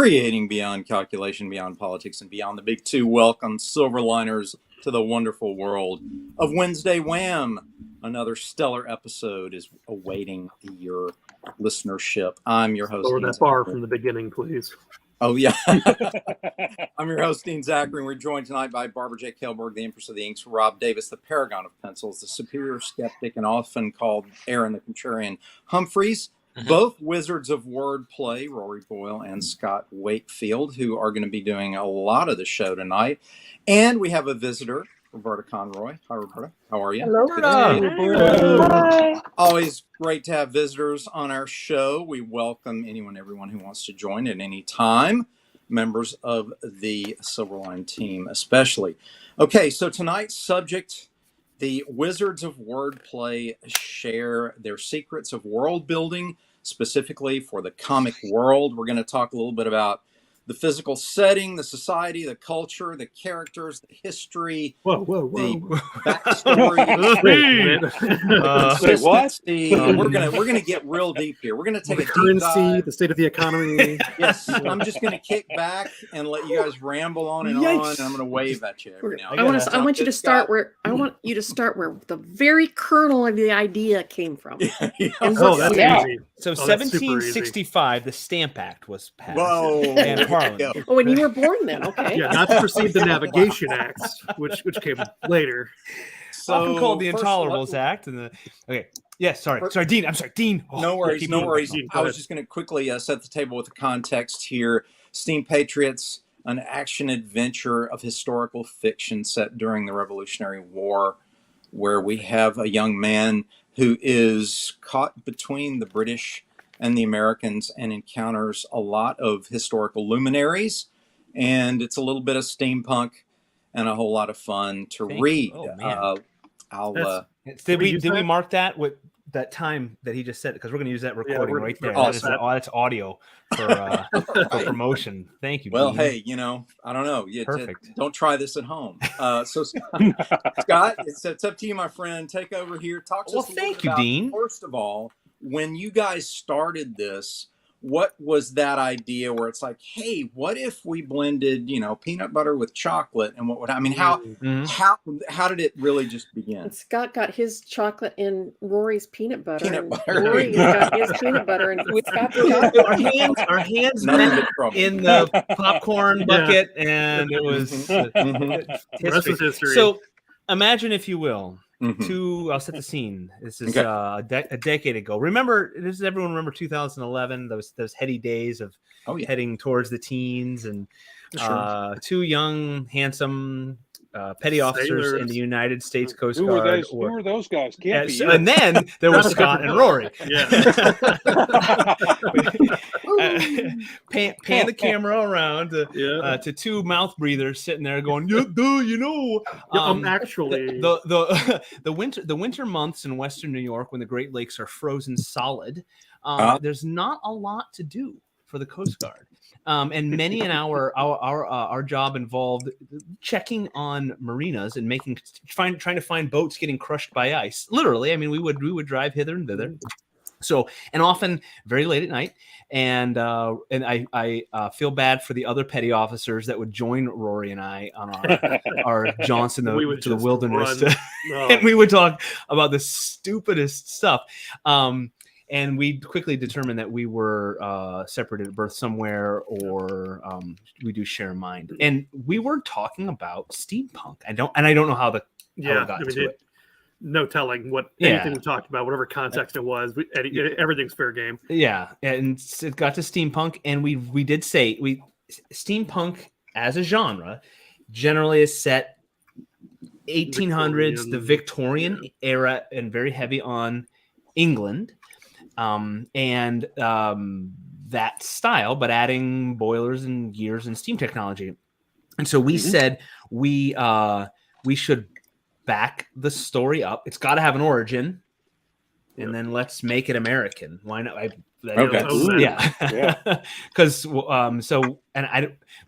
creating beyond calculation, beyond politics, and beyond the big two. Welcome, Silverliners, to the wonderful world of Wednesday Wham! Another stellar episode is awaiting your listenership. I'm your host. Lower that bar from the beginning, please. Oh, yeah. I'm your host, Dean Zachary, and we're joined tonight by Barbara J. Kelberg, the Empress of the Inks, Rob Davis, the Paragon of Pencils, the superior skeptic, and often called Aaron the Contrarian Humphreys, both Wizards of Wordplay, Rory, Boyle, and Scott Wakefield, who are going to be doing a lot of the show tonight. And we have a visitor, Roberta Conroy. Hi, Roberta. How are you? Hello. Hi. Always great to have visitors on our show. We welcome everyone who wants to join at any time, members of the Silverline team especially. Okay, so tonight's subject, the Wizards of Wordplay share their secrets of world building, specifically for the comic world. We're going to talk a little bit about the physical setting, the society, the culture, the characters, the history, the backstory. Wait, what? We're gonna get real deep here. We're gonna take a currency, deep dive. the state of the economy. Yes, I'm just gonna kick back and let you guys ramble on and on, and I'm gonna wave at you every now and I then. want you to start where the very kernel of the idea came from. Oh, that's easy. So that's super easy. 1765, the Stamp Act was passed. Whoa. And Parliament. Oh, and you were born then, okay. Yeah, not to proceed the Navigation Act, which came later. So, often called the first, Intolerables Act. And sorry, Dean. I'm sorry, Dean. Oh, no worries. Dean, I was just going to quickly set the table with the context here. Steam Patriots, an action-adventure of historical fiction set during the Revolutionary War, where we have a young man who is caught between the British and the Americans and encounters a lot of historical luminaries. And it's a little bit of steampunk and a whole lot of fun to read. Oh, man. Did we mark that with that time that he just said? Because we're going to use that recording right there. That's audio for promotion. Thank you. Well, Dean. hey, I don't know. Perfect. Don't try this at home. So, Scott, it's up to you, my friend. Take over here. Talk to us. Thank you, Dean. First of all, when you guys started this, what was that idea where it's like, hey, what if we blended, peanut butter with chocolate, and how did it really just begin? And Scott got his chocolate in Rory's peanut butter. Rory got his peanut butter and Scott's chocolate. Our hands met in the popcorn bucket, and it was history. So imagine, if you will, I'll set the scene. This is a decade ago. Does everyone remember 2011? Those heady days of heading towards the teens, and two young, handsome petty officers in the United States Coast Guard. Who were those guys? Can't be you. And then there was Scott and Rory. Pan the camera around to two mouth breathers sitting there going, actually the winter months in Western New York, when the Great Lakes are frozen solid, there's not a lot to do for the Coast Guard. And many an hour, our job involved checking on marinas and trying to find boats getting crushed by ice. Literally, I mean, we would drive hither and thither. So, and often very late at night, and I feel bad for the other petty officers that would join Rory and I on our jaunts to the wilderness, and we would talk about the stupidest stuff. And we quickly determined that we were separated at birth somewhere, or we do share a mind. And we were talking about steampunk. I don't know how it got to it. No telling what anything we talked about, whatever context it was. Everything's fair game. Yeah, and it got to steampunk, and we did say steampunk as a genre generally is set 1800s, the Victorian era, and very heavy on England. And that style, but adding boilers and gears and steam technology. And so we said we should back the story up. It's got to have an origin, and then let's make it American. Why not? Because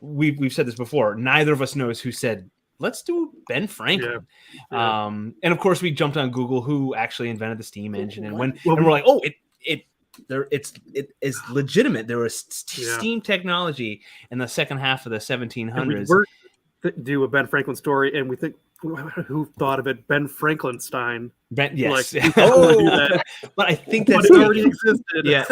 we've said this before. Neither of us knows who said, let's do Ben Franklin. And of course, we jumped on Google who actually invented the steam engine, and we're like, oh, it it is legitimate. There was steam technology in the second half of the 1700s. Do a Ben Franklin story, and we think, who thought of it? Ben Franklinstein. Yes. Like, but I think that's already existed. Yeah.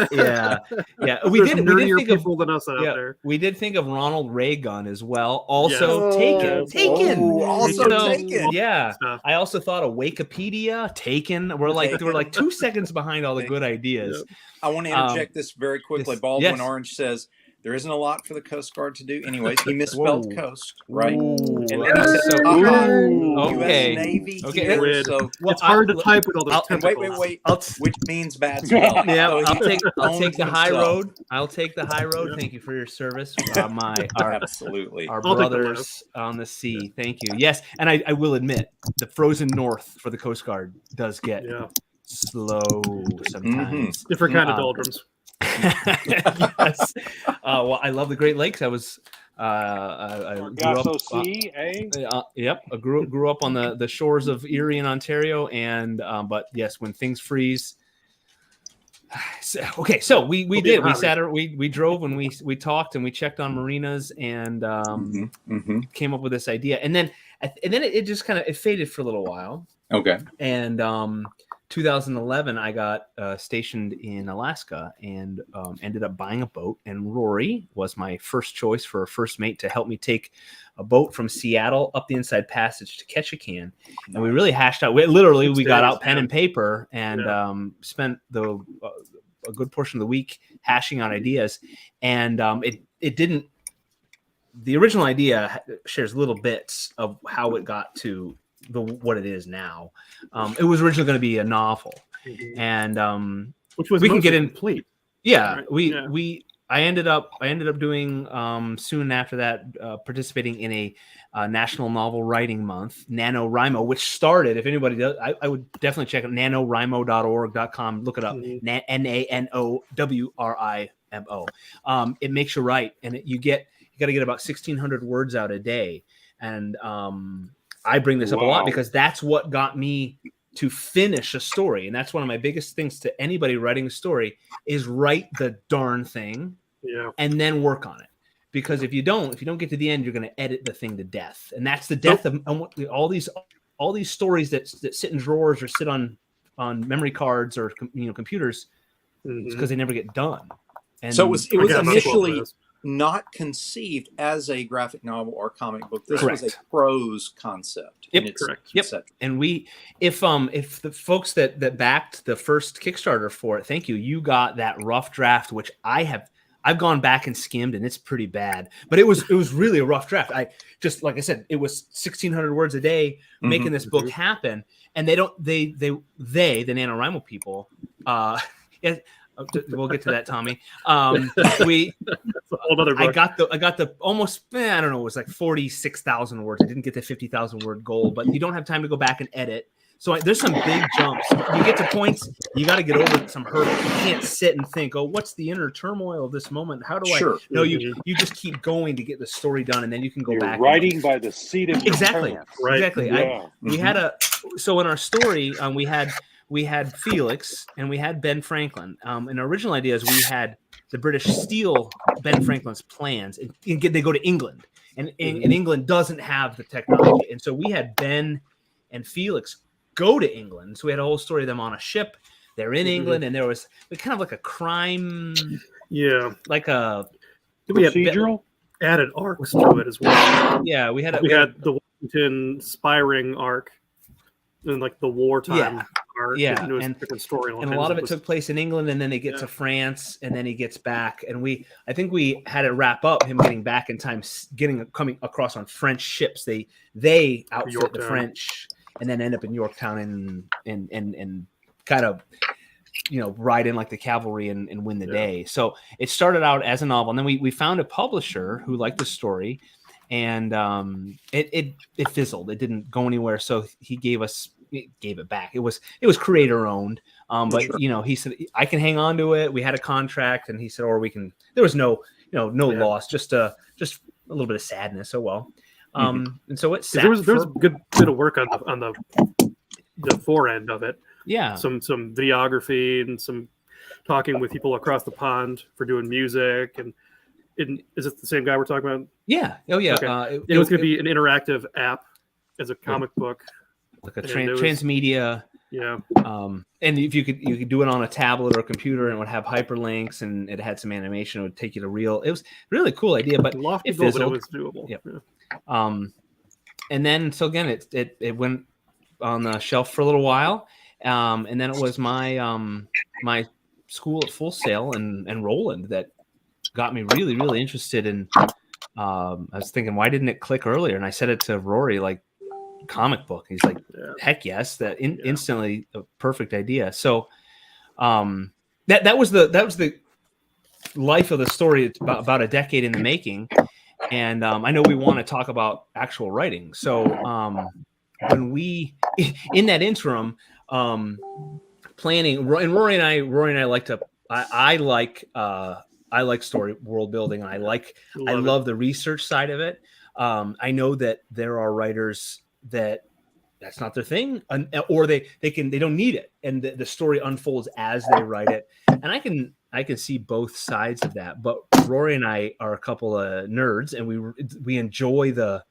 We There's did nerdier think of people than us out there. We did think of Ronald Reagan as well. Also Yes. Taken. Also Taken. Yeah. I also thought of Wikipedia, Taken. We're like 2 seconds behind all the good ideas. Yep. I want to interject this very quickly. Baldwin Orange says there isn't a lot for the Coast Guard to do. Anyways, he misspelled coast, right? Ooh. And then he said, Okay. U.S. Navy Okay. here, so It's hard to type with all those tentacles. wait, which means bad spelling. Yeah, So I'll take the high road. I'll take the high road. Thank you for your service. Absolutely. Our brothers on the sea. Thank you. Yes, and I will admit the frozen north for the Coast Guard does get slow sometimes. Different kind of doldrums. Yes. Well, I love the Great Lakes. I was I grew up. I grew up on the shores of Erie and Ontario, and but yes, when things freeze. So we drove and we talked and we checked on marinas and came up with this idea, and then it just kind of faded for a little while. Okay. And 2011, I got stationed in Alaska and ended up buying a boat. And Rory was my first choice for a first mate to help me take a boat from Seattle up the Inside Passage to Ketchikan. And we really hashed out. We got out pen and paper and spent a good portion of the week hashing out ideas. And it didn't. The original idea shares little bits of how it got to what it is now. It was originally going to be a novel, and which was we can get in complete. Yeah, right? I ended up doing soon after that participating in a National Novel Writing Month, NaNoWriMo, which started. If anybody does, I would definitely check it. NaNoWriMo.org.com. Look it up. NaNoWriMo. It makes you write, and you got to get about 1,600 words out a day, and I bring this up a lot because that's what got me to finish a story. And that's one of my biggest things to anybody writing a story is write the darn thing and then work on it. Because if you don't get to the end, you're going to edit the thing to death. And that's the death of all these stories that sit in drawers or sit on memory cards or computers because they never get done. And so it was initially not conceived as a graphic novel or comic book. This was a prose concept. Correct. And if the folks that backed the first Kickstarter for it, thank you. You got that rough draft, which I've gone back and skimmed, and it's pretty bad. But it was really a rough draft. I just, like I said, it was 1,600 words a day making this book happen. And the NaNoWriMo people, we'll get to that, Tommy. I got the almost, I don't know, it was like 46,000 words. I didn't get the 50,000 word goal, but you don't have time to go back and edit. So there's some big jumps. You get to points, you got to get over some hurdles. You can't sit and think, what's the inner turmoil of this moment? How do I? No, you just keep going to get the story done, and then you can go back. Writing by the seat of your Exactly. Right. Exactly. Yeah. So in our story, we had Felix and we had Ben Franklin. And our original idea is we had the British steal Ben Franklin's plans and they go to England. And England doesn't have the technology. And so we had Ben and Felix go to England. So we had a whole story of them on a ship. They're in England, and there was kind of like a crime. Yeah. Like a procedural? Added arcs to it as well. Yeah, we had the Washington spy ring arc and like the wartime arc. Yeah, and different story. And a lot of it took place in England, and then they get to France, and then he gets back. And I think we had to wrap up him getting back in time, coming across on French ships. They outfit the French, and then end up in Yorktown and kind of ride in like the cavalry and win the day. So it started out as a novel, and then we found a publisher who liked the story, and it fizzled. It didn't go anywhere. So he gave it back. It was creator owned, but he said I can hang on to it. We had a contract, and he said, or we can. There was no loss, just a little bit of sadness. Oh well. And so it sat. There was a good bit of work on the fore end of it. Yeah, some videography and some talking with people across the pond for doing music. And is it the same guy we're talking about? Yeah. Oh yeah. Okay. It was going to be an interactive app as a comic book, like a transmedia. Yeah. And if you could do it on a tablet or a computer, and it would have hyperlinks, and it had some animation. It would take you to real. It was a really cool idea, but lofty it goal, fizzled. but it was doable. Yep. Yeah. And then so again, it went on the shelf for a little while, and then it was my my school at Full Sail and Roland that got me really, really interested in. I was thinking, why didn't it click earlier? And I said it to Rory, like, comic book. He's like, heck yes, instantly a perfect idea. So that was the life of the story. It's about a decade in the making. And I know we want to talk about actual writing. So when we in that interim planning, and Rory and I like to I like story world building, and I love the research side of it. I know that there are writers that's not their thing, or they don't need it, and the story unfolds as they write it. And I can see both sides of that. But Rory and I are a couple of nerds, and we enjoy the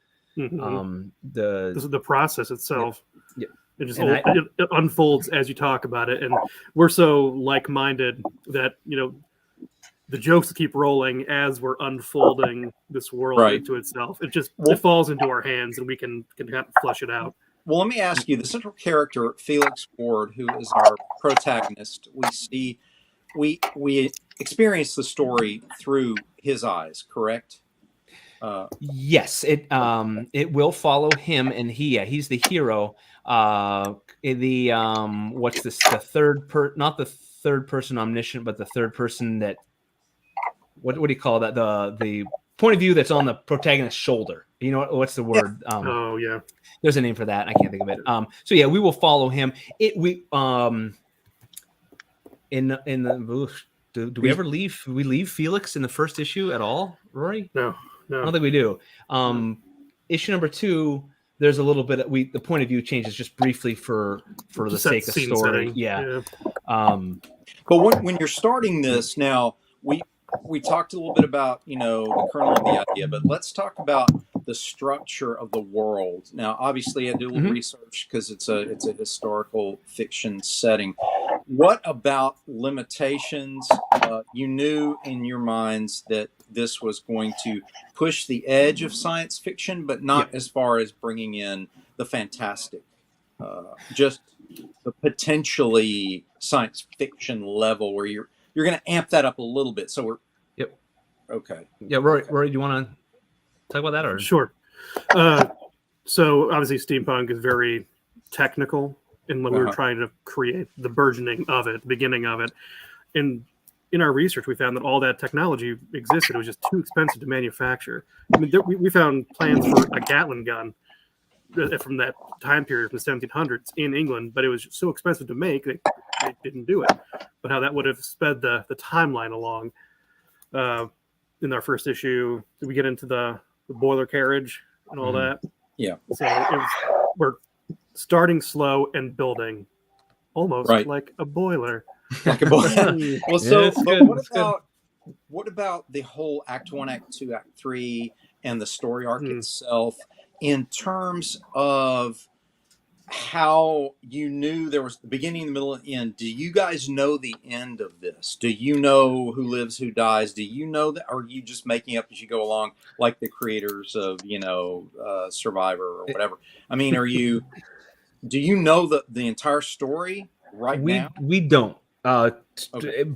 process itself. Yeah. It unfolds as you talk about it, and we're so like-minded that the jokes keep rolling as we're unfolding this world into itself. It falls into our hands, and we can kind of flesh it out. Well, let me ask you: the central character, Felix Ward, who is our protagonist, we experience the story through his eyes, correct? Yes, it will follow him, and he's the hero. What's this? Not the third person omniscient, but the third person that. What do you call that? The point of view that's on the protagonist's shoulder. You know what's the word? Yeah. There's a name for that. I can't think of it. So yeah, we will follow him. Do we ever leave? Do we leave Felix in the first issue at all, Rory? No. I don't think we do. Issue number 2, there's a little bit. The point of view changes just briefly for the sake of story. Setting. Yeah. But when you're starting this now, we talked a little bit about the kernel of the idea, but let's talk about the structure of the world. Now, obviously, I did a little research because it's a historical fiction setting. What about limitations? You knew in your minds that this was going to push the edge of science fiction, but not as far as bringing in the fantastic, just the potentially science fiction level where you're going to amp that up a little bit. So we're okay. Yeah, Rory, do you want to talk about that? Or sure. So obviously, steampunk is very technical, and when we were trying to create the burgeoning of it, the beginning of it, and in our research, we found that all that technology existed. It was just too expensive to manufacture. I mean, we found plans for a Gatling gun from that time period, from the 1700s in England, but it was just so expensive to make they didn't do it. But how that would have sped the timeline along. In our first issue, did we get into the boiler carriage and all that? Yeah. So we're starting slow and building almost like a boiler. Like a boiler. Well, so what about the whole Act 1, Act 2, Act 3, and the story arc itself in terms of how you knew there was the beginning, the middle, and the end? Do you guys know the end of this? Do you know who lives, who dies? Do you know that? Or are you just making up as you go along, like the creators of Survivor or whatever? I mean, do you know the entire story now? We don't,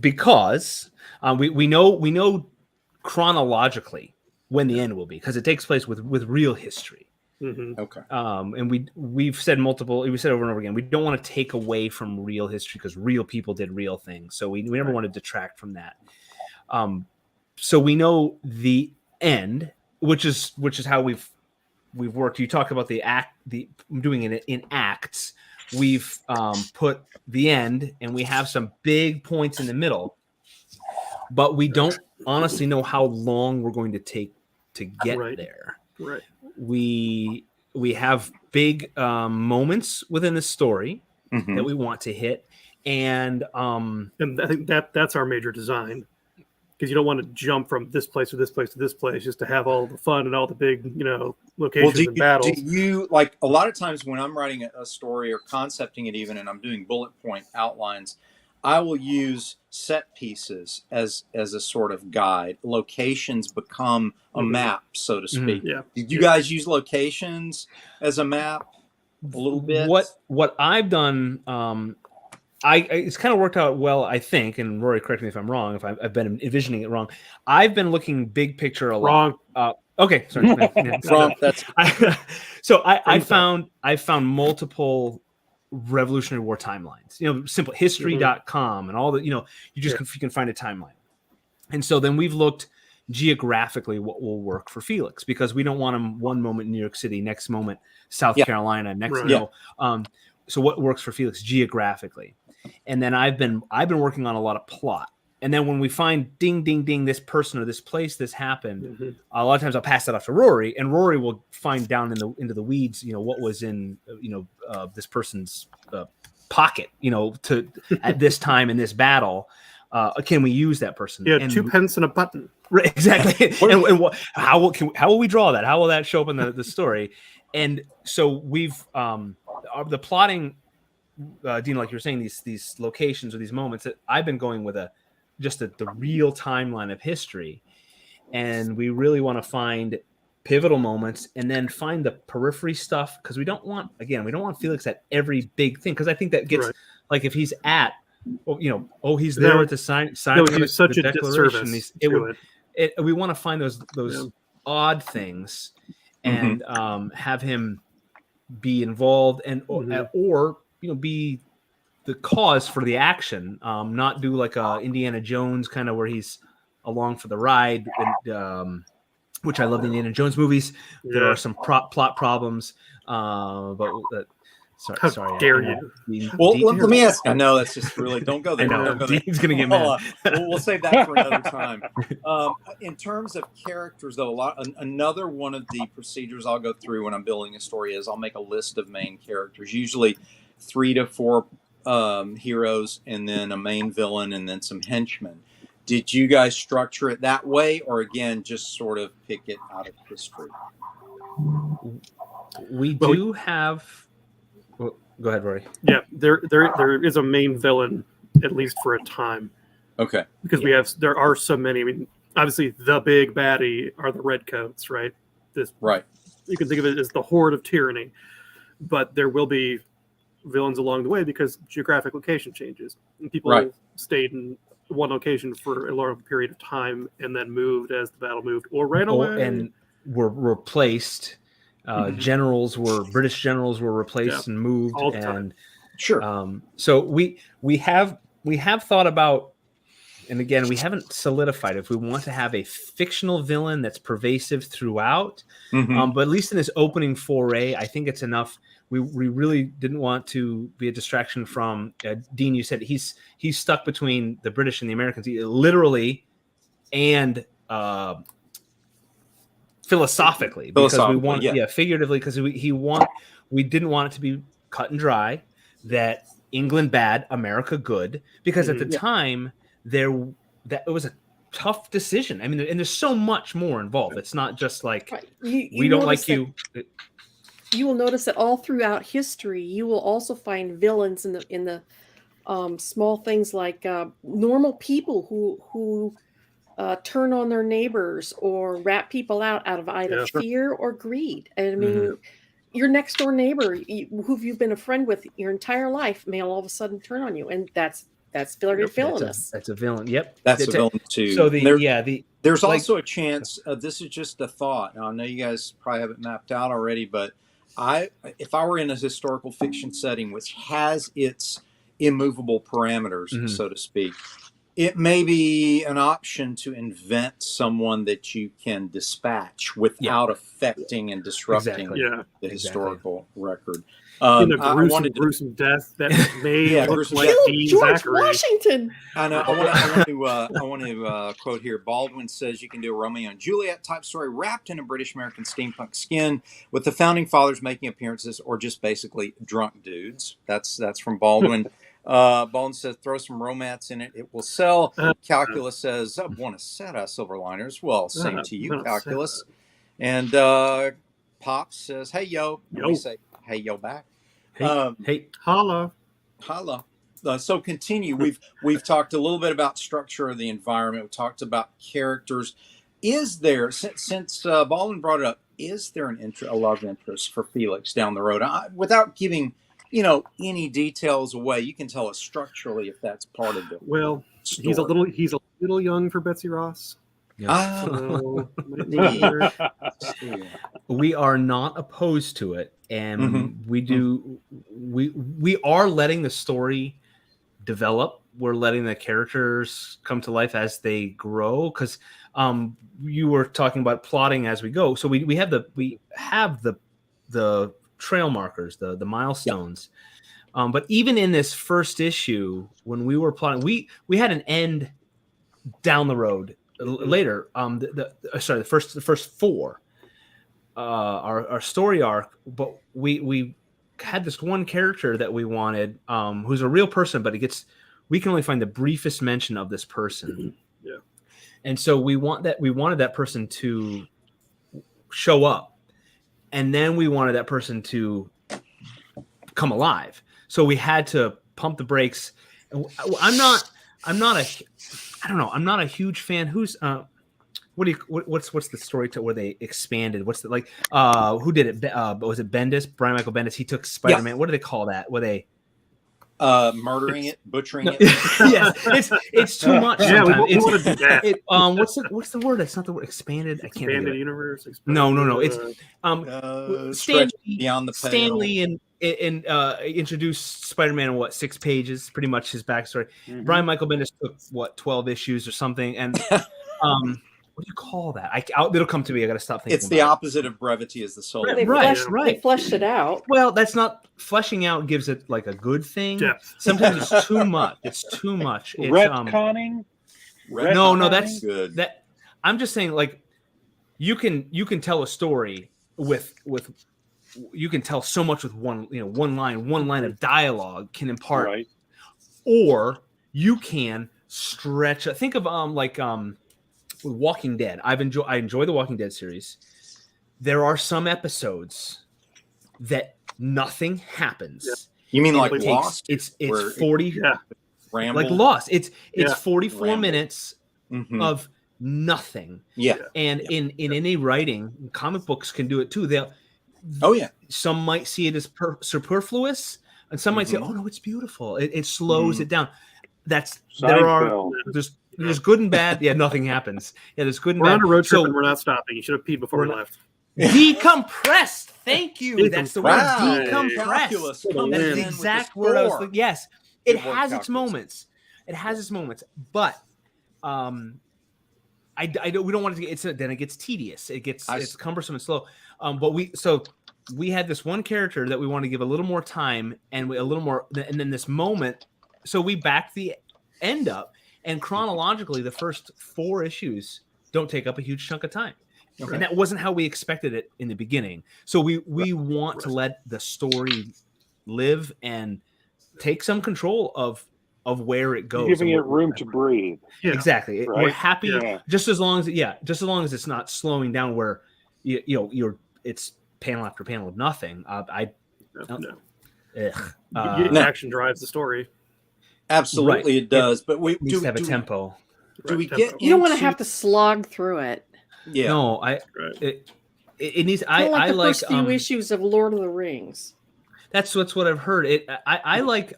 because we know chronologically when the end will be, because it takes place with real history. Okay. And we've said over and over again, we don't want to take away from real history because real people did real things. So we never want to detract from that. So we know the end, which is how we've worked. You talk about doing it in acts. We've put the end, and we have some big points in the middle, but we don't honestly know how long we're going to take to get there. Right. We have big moments within the story that we want to hit, And I think that's our major design, because you don't want to jump from this place to this place to this place just to have all the fun and all the big, locations and battles. Do you, like, a lot of times when I'm writing a story or concepting it even, and I'm doing bullet point outlines, I will use set pieces as a sort of guide. Locations become a map, so to speak. Yeah. Did you guys use locations as a map a little bit? What I've done, it's kind of worked out well, I think, and Rory, correct me if I'm wrong, if I've been envisioning it wrong. I've been looking big picture a lot. Wrong. Okay, sorry. Wrong. That's I found multiple Revolutionary War timelines. Simple history.com and all the, you can find a timeline. And so then we've looked geographically what will work for Felix, because we don't want him one moment in New York City, next moment South Carolina, next so what works for Felix geographically. And then I've been working on a lot of plot. And then when we find ding, ding, ding, this person or this place, this happened, a lot of times I'll pass that off to Rory, and Rory will find down into the weeds, what was in, this person's pocket, to at this time in this battle. Can we use that person? Yeah, 2 pence and a button. Right, exactly. and how will we draw that? How will that show up in the story? And so we've the plotting, Dean, like you were saying, these locations or these moments, that I've been going with the real timeline of history, and we really want to find pivotal moments and then find the periphery stuff, because we don't want Felix at every big thing, because I think that gets like, if he's at he's there to sign the such a disservice. We want to find those odd things and have him be involved and or be the cause for the action, not do like a Indiana Jones kind of where he's along for the ride, and, which I love the Indiana Jones movies. There are some plot problems, but sorry. How dare you? Well, let me ask. I know that's just really, don't go there. I know. Dean's going to get mad. We'll save that for another time. In terms of characters, though, another one of the procedures I'll go through when I'm building a story is I'll make a list of main characters, usually 3 to 4 heroes, and then a main villain, and then some henchmen. Did you guys structure it that way, or again, just sort of pick it out of history? We do have. Well, go ahead, Rory. Yeah, there is a main villain, at least for a time. Okay. Because there are so many. I mean, obviously, the big baddie are the redcoats, right? Right. You can think of it as the horde of tyranny, but there will be villains along the way because geographic location changes. And people stayed in one location for a long period of time and then moved as the battle moved, or ran away and were replaced. British generals were replaced and moved, all the time. And sure. So we have thought about, and again, we haven't solidified if we want to have a fictional villain that's pervasive throughout. But at least in this opening foray, I think it's enough. We really didn't want to be a distraction from Dean. You said he's stuck between the British and the Americans, literally and philosophically, because we want figuratively, because we didn't want it to be cut and dry that England bad, America good, because at the time it was a tough decision. I mean, and there's so much more involved. It's not just like we don't like you. You will notice that all throughout history, you will also find villains in the small things like normal people who turn on their neighbors or rat people out of either fear or greed. And I mean, your next door neighbor, who you've been a friend with your entire life, may all of a sudden turn on you, and that's very villainous. That's a villain. Yep, that's a villain too. So there's also a chance. This is just a thought. Now, I know you guys probably have it mapped out already, but if I were in a historical fiction setting which has its immovable parameters, so to speak, it may be an option to invent someone that you can dispatch without affecting and disrupting the historical record. In a gruesome death that may look like George Washington. I know. I want to quote here. Baldwin says you can do a Romeo and Juliet type story wrapped in a British American steampunk skin, with the founding fathers making appearances, or just basically drunk dudes. That's from Baldwin. Bone says, throw some romance in it. It will sell. Uh, Calculus says, buona sera, Silverliners. Well, same to you, buona Calculus. And Pop says, hey, yo. And we say, hey, yo, back. Hey, Holla. Holla. So continue. We've talked a little bit about structure of the environment. We talked about characters. Is there, since Baldwin brought it up, is there a love interest for Felix down the road? Without giving, any details away, you can tell us structurally if that's part of the story. He's a little young for Betsy Ross. yeah. So, We are not opposed to it, and we are letting the story develop. We're letting the characters come to life as they grow, because you were talking about plotting as we go. So we have the trail markers, the milestones. But even in this first issue, when we were plotting, we had an end down the road later. The first four, our story arc, but we had this one character that we wanted, who's a real person, but we can only find the briefest mention of this person. Yeah. And so we wanted that person to show up, and then we wanted that person to come alive. So we had to pump the brakes. I'm not a huge fan. Who's what's the story to where they expanded? What's the who did it? Was it Bendis? Brian Michael Bendis. He took Spider-Man. Yeah. What do they call that? Were they murdering it, butchering it? Yes, it's too much. Yeah, we want to do that. What's the word? That's not the word. Expanded. I can't. Expanded universe. No. It's beyond the Stanley and introduced Spider-Man in 6 pages, pretty much his backstory. Mm-hmm. Brian Michael Bendis took 12 issues or something, and what do you call that? It'll come to me. I got to stop thinking. It's the opposite of brevity is the soul. They fleshed it out. Well, that's not fleshing out. Gives it like a good thing. Depth. Sometimes it's too much. It's too much. It's, retconning. No, that's good. That I'm just saying, like, you can tell a story with you can tell so much with one line of dialogue can impart, right. Or you can stretch. Think of Walking Dead. I enjoy the Walking Dead series. There are some episodes that nothing happens. Yeah. You mean like Lost? It's 40 ramble? Like Lost. It's 44 ramble. Minutes of nothing. Yeah. And in any writing, comic books can do it too. Some might see it as superfluous, and some might say, "Oh no, it's beautiful." It slows it down. There's good and bad. Yeah, nothing happens. Yeah, there's good and bad. We're on a road trip and we're not stopping. You should have peed before we left. Decompressed. Thank you. That's the word. Wow. Decompressed. That's the exact word I was thinking. Yes, it has its moments. It has its moments, but we don't want it to. Then it gets tedious. It's cumbersome and slow. But we had this one character that we want to give a little more time and a little more, and then this moment. So we backed the end up, and chronologically, the first 4 issues don't take up a huge chunk of time. Okay. And that wasn't how we expected it in the beginning. So we want to let the story live and take some control of where it goes. Giving it room to breathe. Yeah. Exactly. Right? We're happy just as long as it's not slowing down where it's panel after panel of nothing. Action drives the story. Absolutely, it does. But we do have a tempo. Do we get? You don't want to have to slog through it. Yeah. No, it needs. I like the first few issues of Lord of the Rings. That's what I've heard. I like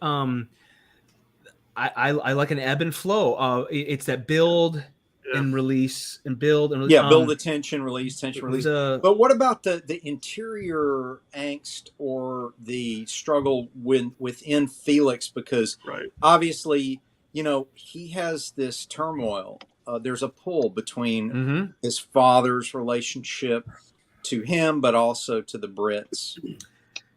I like an ebb and flow. It's that build and release and build and release. Build the tension, release, tension, release. But what about the interior angst or the struggle within Felix? Because obviously, he has this turmoil. There's a pull between his father's relationship to him, but also to the Brits.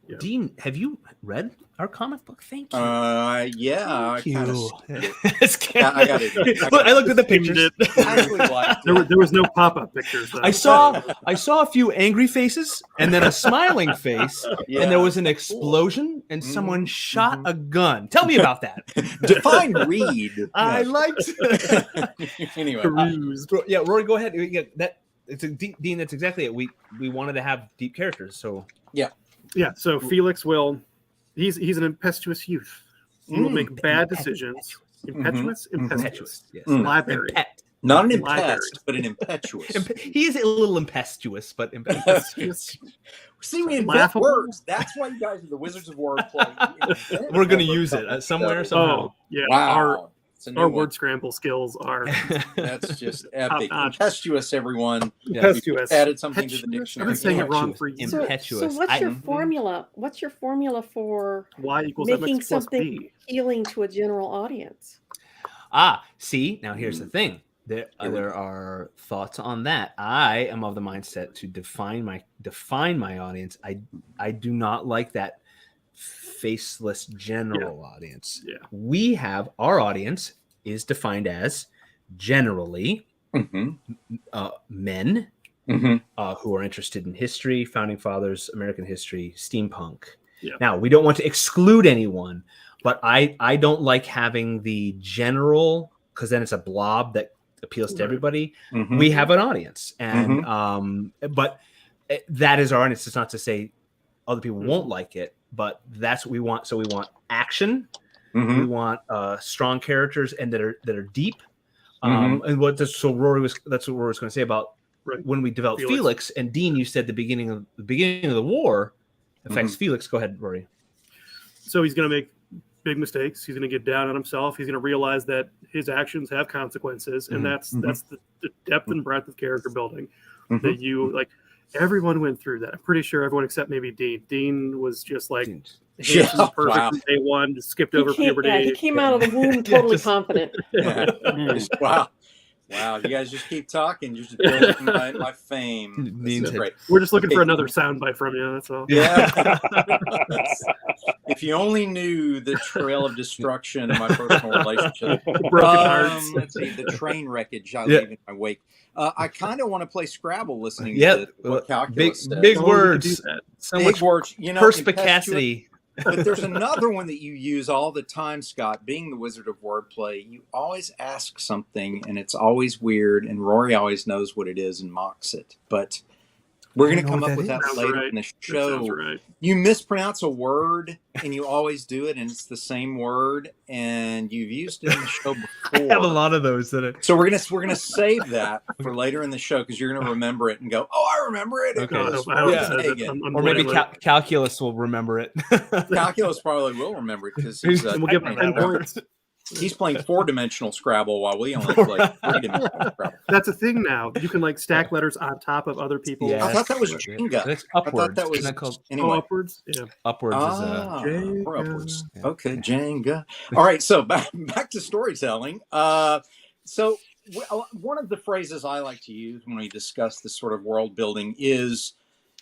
Yeah. Dean, have you read our comic book? Thank you. Yeah, Thank I you. got it. Look, I looked at the pictures. actually liked it. There was no pop-up pictures. Though. I saw a few angry faces and then a smiling face, and there was an explosion and someone shot a gun. Tell me about that. Define read. I liked Anyway, yeah, Rory, go ahead. Yeah, Dean, that's exactly it. We wanted to have deep characters, so yeah. So Felix he's an impetuous youth. He will make bad decisions. Impetuous. yes. Library. not an Library. impest, but an impetuous. He is a little impetuous, but impetuous. See, we invent Laughable. words. That's why you guys are the Wizards of Wordplay. We're going to use it somewhere, somehow. Oh, yeah. Wow. It's a new Our one. word scramble skills are That's just epic. Top-notch. Impetuous, everyone. impetuous. We've added something to the Impetuous? I've dictionary. been saying it wrong for years. Impetuous. So what's your I- formula? What's your formula for Y equals making MX plus something B. appealing to a general audience? See, now here's the thing. There are thoughts on that. I am of the mindset to define my audience. I do not like that faceless general audience. Yeah. We have our audience is defined as generally men who are interested in history, founding fathers, American history, steampunk. Yeah. Now, we don't want to exclude anyone, but I don't like having the general, because then it's a blob that appeals to everybody. We have an audience, and but that is our audience. It's not to say other people won't like it, but that's what we want. So we want action. We want strong characters and that are deep. And so Rory that's what Rory was going to say about when we developed Felix. And Dean, you said the beginning of the war affects Felix. Go ahead, Rory. So he's going to make big mistakes. He's going to get down on himself. He's going to realize that his actions have consequences, and that's the depth and breadth of character building that you like. Everyone went through that. I'm pretty sure everyone except maybe Dean. Dean was just like perfect from day one. Just skipped over puberty. Yeah, he came out of the womb totally confident. Wow. Wow, you guys just keep talking. You're just building my fame. This is great. We're just looking for another soundbite from you. That's all. Yeah. If you only knew the trail of destruction in my personal relationship. Broken hearts. Let's see, the train wreckage I leave in my wake. I kind of want to play Scrabble listening to what Calculus said. Big words. So big much words. You know, perspicacity. But there's another one that you use all the time, Scott. Being the Wizard of Wordplay, you always ask something, and it's always weird, and Rory always knows what it is and mocks it. But we're going to come up with that later in the show. Right. You mispronounce a word, and you always do it, and it's the same word, and you've used it in the show before. I have a lot of those. So we're gonna save that for later in the show because you're gonna remember it and go, "Oh, I remember it." Okay. Or maybe Calculus will remember it. Calculus probably will remember it because he's we'll give him 10 points. He's playing 4-dimensional Scrabble while we only play 3-dimensional Scrabble. That's a thing now. You can like stack letters on top of other people's. Yeah, I thought that was Jenga. That's I upwards. thought that was anyway. Upwards. Yeah. Upwards is or upwards. Yeah. Okay, Jenga. All right, so back to storytelling. So one of the phrases I like to use when we discuss this sort of world building is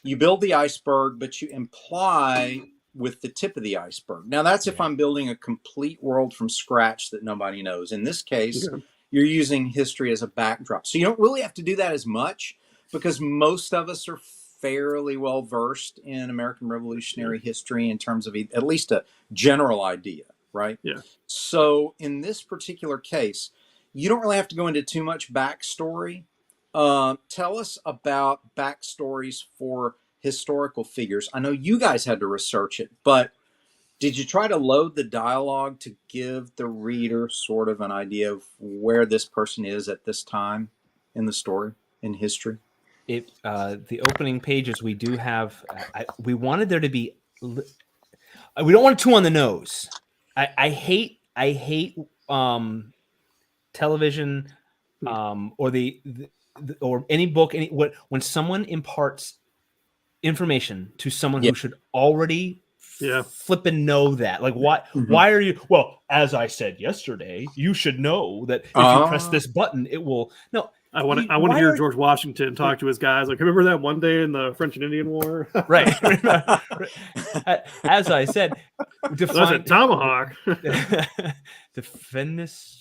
you build the iceberg, but you imply with the tip of the iceberg. Now that's if I'm building a complete world from scratch that nobody knows. In this case, you're using history as a backdrop. So you don't really have to do that as much because most of us are fairly well versed in American Revolutionary history in terms of at least a general idea, right? Yeah. So in this particular case, you don't really have to go into too much backstory. Tell us about backstories for historical figures. I know you guys had to research it, but did you try to load the dialogue to give the reader sort of an idea of where this person is at this time in the story, in history? The opening pages, we do have, we wanted there to be, we don't want it too on the nose. I hate television or or any book, when someone imparts information to someone who should already flipping know that. Like, why are you? Well, as I said yesterday, you should know that if you press this button, it will. No, I want to hear George Washington talk to his guys. Like, remember that one day in the French and Indian War? Right. As I said, That's a tomahawk. Defenestrate.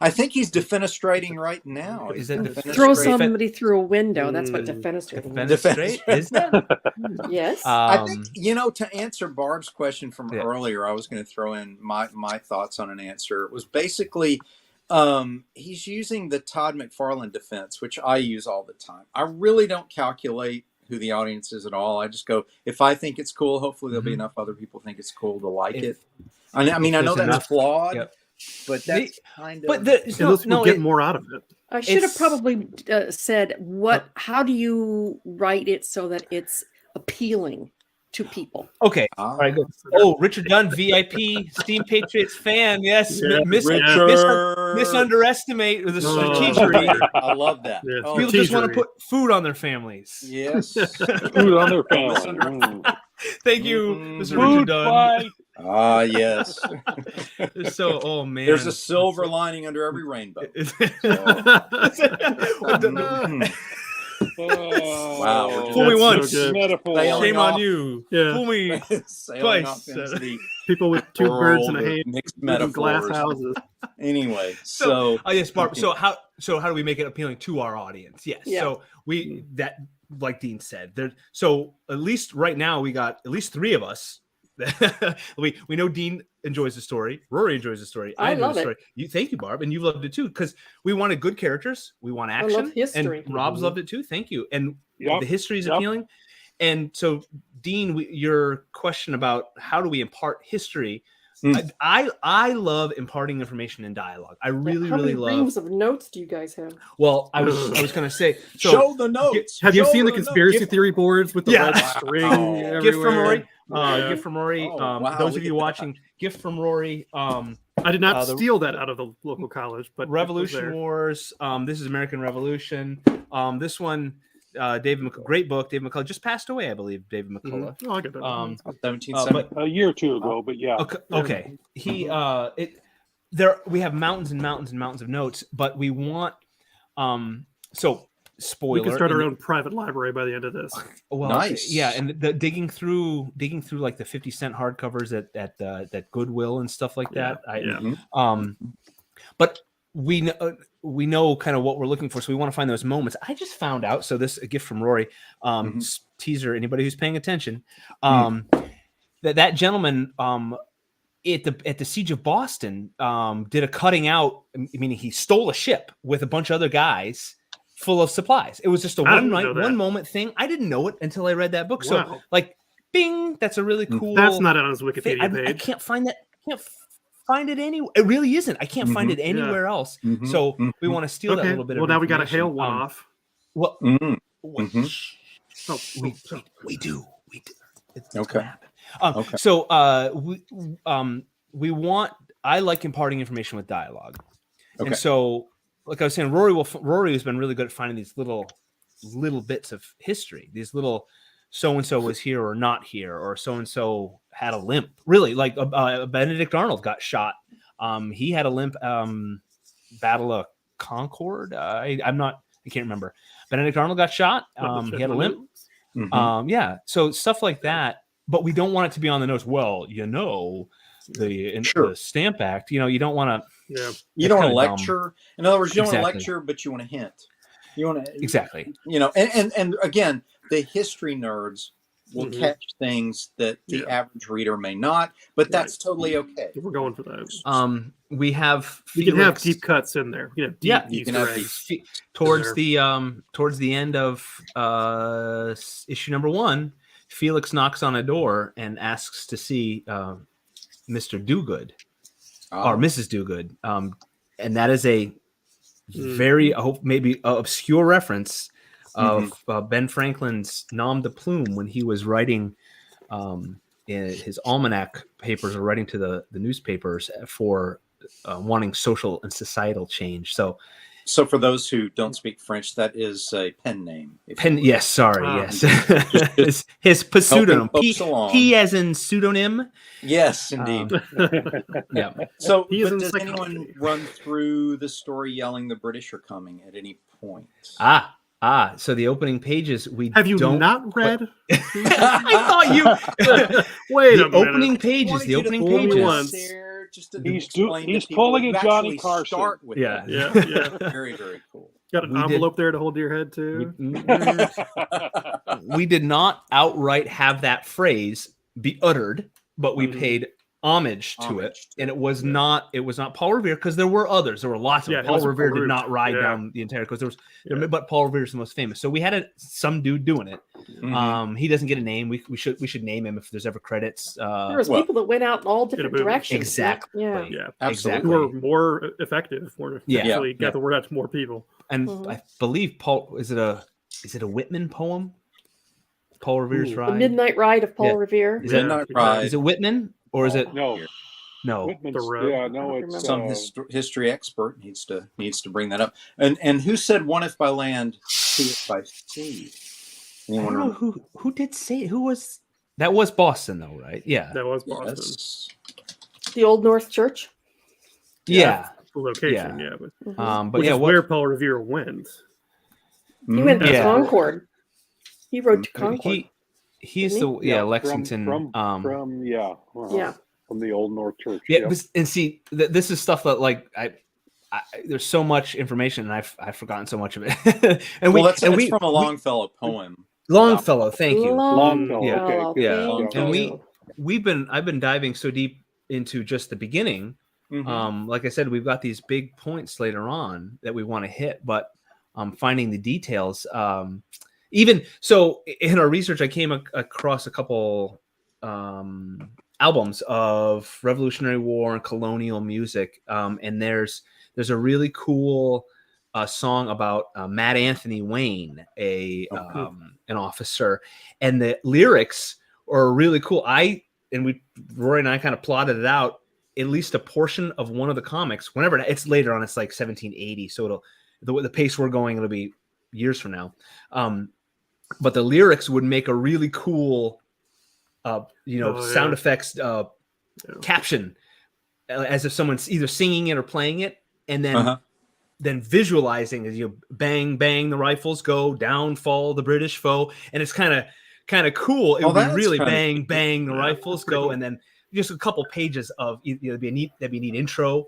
I think he's defenestrating right now. Is that throw somebody through a window? That's what defenestrating means. Defenestrate? Is that? Yes. I think, to answer Barb's question from earlier, I was going to throw in my thoughts on an answer. It was basically he's using the Todd McFarlane defense, which I use all the time. I really don't calculate who the audience is at all. I just go, if I think it's cool, hopefully there'll be enough other people think it's cool to like it. I mean, I know that's flawed. Yep. But that's kind of. But we'll get more out of it. I should have probably said how do you write it so that it's appealing to people? Okay. All right, good. Oh, Richard Dunn, VIP, Steam Patriots fan. Yes. Misunderestimate the strategery. I love that. Yeah, people just want to put food on their families. Yes. Food on their families. Thank you, Mr. Richard Dunn. Yes. So, oh man, there's a silver lining under every rainbow. Wow. Fool me once. Shame on you. Yeah. Fool me twice. People with two birds in a hay, mixed glass houses. Anyway, so yes, Barb. So how do we make it appealing to our audience? Yes. Yeah. So like Dean said, so at least right now we got at least three of us. we know Dean enjoys the story. Rory enjoys the story. I enjoy the story. Thank you, Barb, and you loved it too because we wanted good characters. We want action. I love history. And Rob's loved it too. Thank you. And the history is appealing. And so, Dean, your question about how do we impart history? I love imparting information in dialogue. I really love. How many reams of notes do you guys have? Well, I was going to say, show the notes. Have you seen the conspiracy theory boards with the red string? Gift from Rory. Gift from Rory. Wow, those of you watching, gift from Rory. I did not steal that out of the local college, but Revolution Wars. This is American Revolution. This one, David McCullough, great book. David McCullough just passed away, I believe. David McCullough. Oh, I get that. 1770. A year or two ago, but yeah. Okay. We have mountains and mountains and mountains of notes, but we want spoiler. We can start our own private library by the end of this. Well, nice. Yeah, and the digging through like the 50-cent hardcovers at that Goodwill and stuff like that. But we know kind of what we're looking for, so we want to find those moments. I just found out. So this a gift from Rory. Teaser. Anybody who's paying attention. That gentleman. At the Siege of Boston, did a cutting out. Meaning he stole a ship with a bunch of other guys full of supplies. It was just a one moment thing. I didn't know it until I read that book. Wow. So like, bing, that's a really cool. That's not on his Wikipedia page. I can't find that. Can't find it anywhere. It really isn't. I can't find it anywhere else. So we want to steal that little bit. Well, now we got to hail one off. Well, we do. It's okay. So we want. I like imparting information with dialogue, and so. Like I was saying, Rory has been really good at finding these little bits of history. These little so-and-so was here or not here, or so-and-so had a limp. Really, like Benedict Arnold got shot. He had a limp. Battle of Concord. I can't remember. Benedict Arnold got shot. He had a limp. So stuff like that. But we don't want it to be on the nose. Well, the Stamp Act. You don't want to. Yeah. You don't want to lecture. In other words, you don't want to lecture, but you want to hint. You want to exactly. And again, the history nerds will catch things that the average reader may not, but that's totally okay. We're going for those. We have you can have deep cuts in there. You can have towards the end of issue number 1. Felix knocks on a door and asks to see Mr. Dogood or Mrs. Dogood, and that is a very maybe obscure reference of Ben Franklin's nom de plume when he was writing in his almanac papers or writing to the newspapers for wanting social and societal change. So So for those who don't speak French, that is a pen name. Yes, sorry, yes. Just his pseudonym. folks along. P as in pseudonym. Yes, indeed. Yeah. So, He is but in does psychology. anyone run through the story yelling the British are coming at any point? So the opening pages Have you don't not read? I thought you Wait the a minute. opening pages. The opening fool me pages. once. There, just to He's explain to he's people, pulling you a Johnny actually Carson. Start with Yeah. it. Yeah. Very, very cool. Got an We did- envelope there to hold to your head too. We did not outright have that phrase be uttered, but we paid homage to it, and it was not Paul Revere, because there were others. There were lots of Paul Revere did not ride down the entire coast. There was, but Paul Revere is the most famous. So we had some dude doing it. He doesn't get a name. We should name him if there's ever credits. There was people that went out in all different directions. Exactly. Yeah. Absolutely. Who were more effective. Actually got the word out to more people. And I believe Paul is it a Whitman poem? Paul Revere's Ride. The Midnight Ride of Paul Revere. Is Is it Whitman or is it No. The road. Yeah, no, it's Some history expert needs to bring that up. And who said "One if by land, two if by sea"? I don't know who did say it. Who was that? Was Boston though, right? Yeah, That was Boston. Yes. The Old North Church. Yeah. The location, But which yeah, is where Paul Revere went. He went to Yeah. Concord. He rode to Concord. He's the Lexington. From the Old North Church. Yeah, and see, this is stuff that like I there's so much information, and I've forgotten so much of it. and it's from a Longfellow poem. Longfellow, thank you. Longfellow. Yeah. Okay. And I've been diving so deep into just the beginning. Like I said, we've got these big points later on that we want to hit, but finding the details. Even so, in our research, I came across a couple albums of Revolutionary War and colonial music, and there's a really cool song about Matt Anthony Wayne, an officer, and the lyrics are really cool. Rory and I kind of plotted it out. At least a portion of one of the comics, whenever it's later on, it's like 1780, so the pace we're going, it'll be years from now. But the lyrics would make a really cool, sound effects caption, as if someone's either singing it or playing it, and then visualizing as you bang bang the rifles go, down fall the British foe, and it's kind of cool. It would be really bang bang the rifles go, and then just a couple pages of that'd be a neat intro.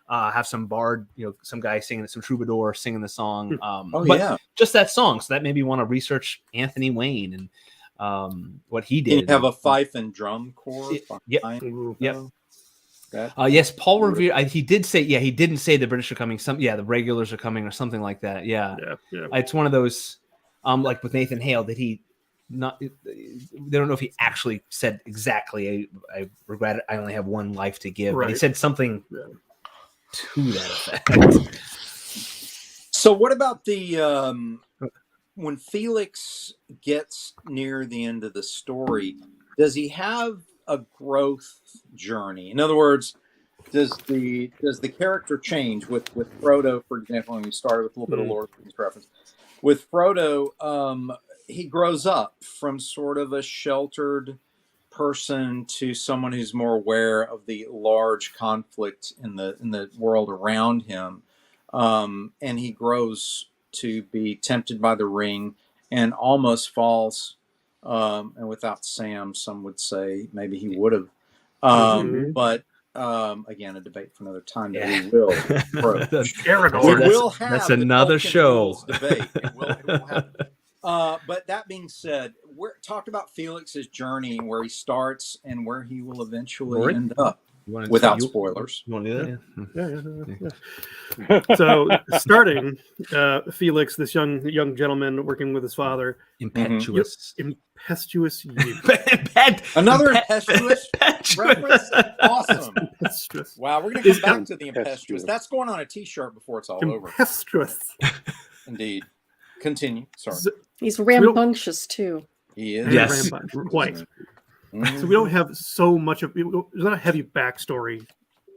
Have some bard, some guy singing, some troubadour singing the song. Just that song. So that made me want to research Anthony Wayne and what he did. Can you have a fife and drum corps? Yep. Yes, Paul Revere. He did say, he didn't say the British are coming. The regulars are coming, or something like that. Yeah. It's one of those, like with Nathan Hale, that he not. They don't know if he actually said exactly. I regret it. I only have one life to give. Right. But he said something to that effect. So, what about the when Felix gets near the end of the story? Does he have a growth journey? In other words, does the character change with Frodo, for example? When we started with a little bit of Lord of the Rings reference, with Frodo, he grows up from sort of a sheltered person to someone who's more aware of the large conflict in the world around him, and he grows to be tempted by the ring and almost falls. And without Sam, some would say maybe he would have. But again, a debate for another time that we will approach. That's another show. Debate. It will happen. But that being said, we're talked about Felix's journey, where he starts and where he will eventually end up, without spoilers. You want to do that? Yeah. So, starting, Felix, this young gentleman working with his father, impetuous youth. Another impetuous reference. Awesome. Impetuous. Wow, we're going to come back to the impetuous. That's going on a T-shirt before it's all over. Impetuous. Indeed. Continue. Sorry. He's rambunctious too. He is. Yes. Quite. So we don't have so much of. There's not a heavy backstory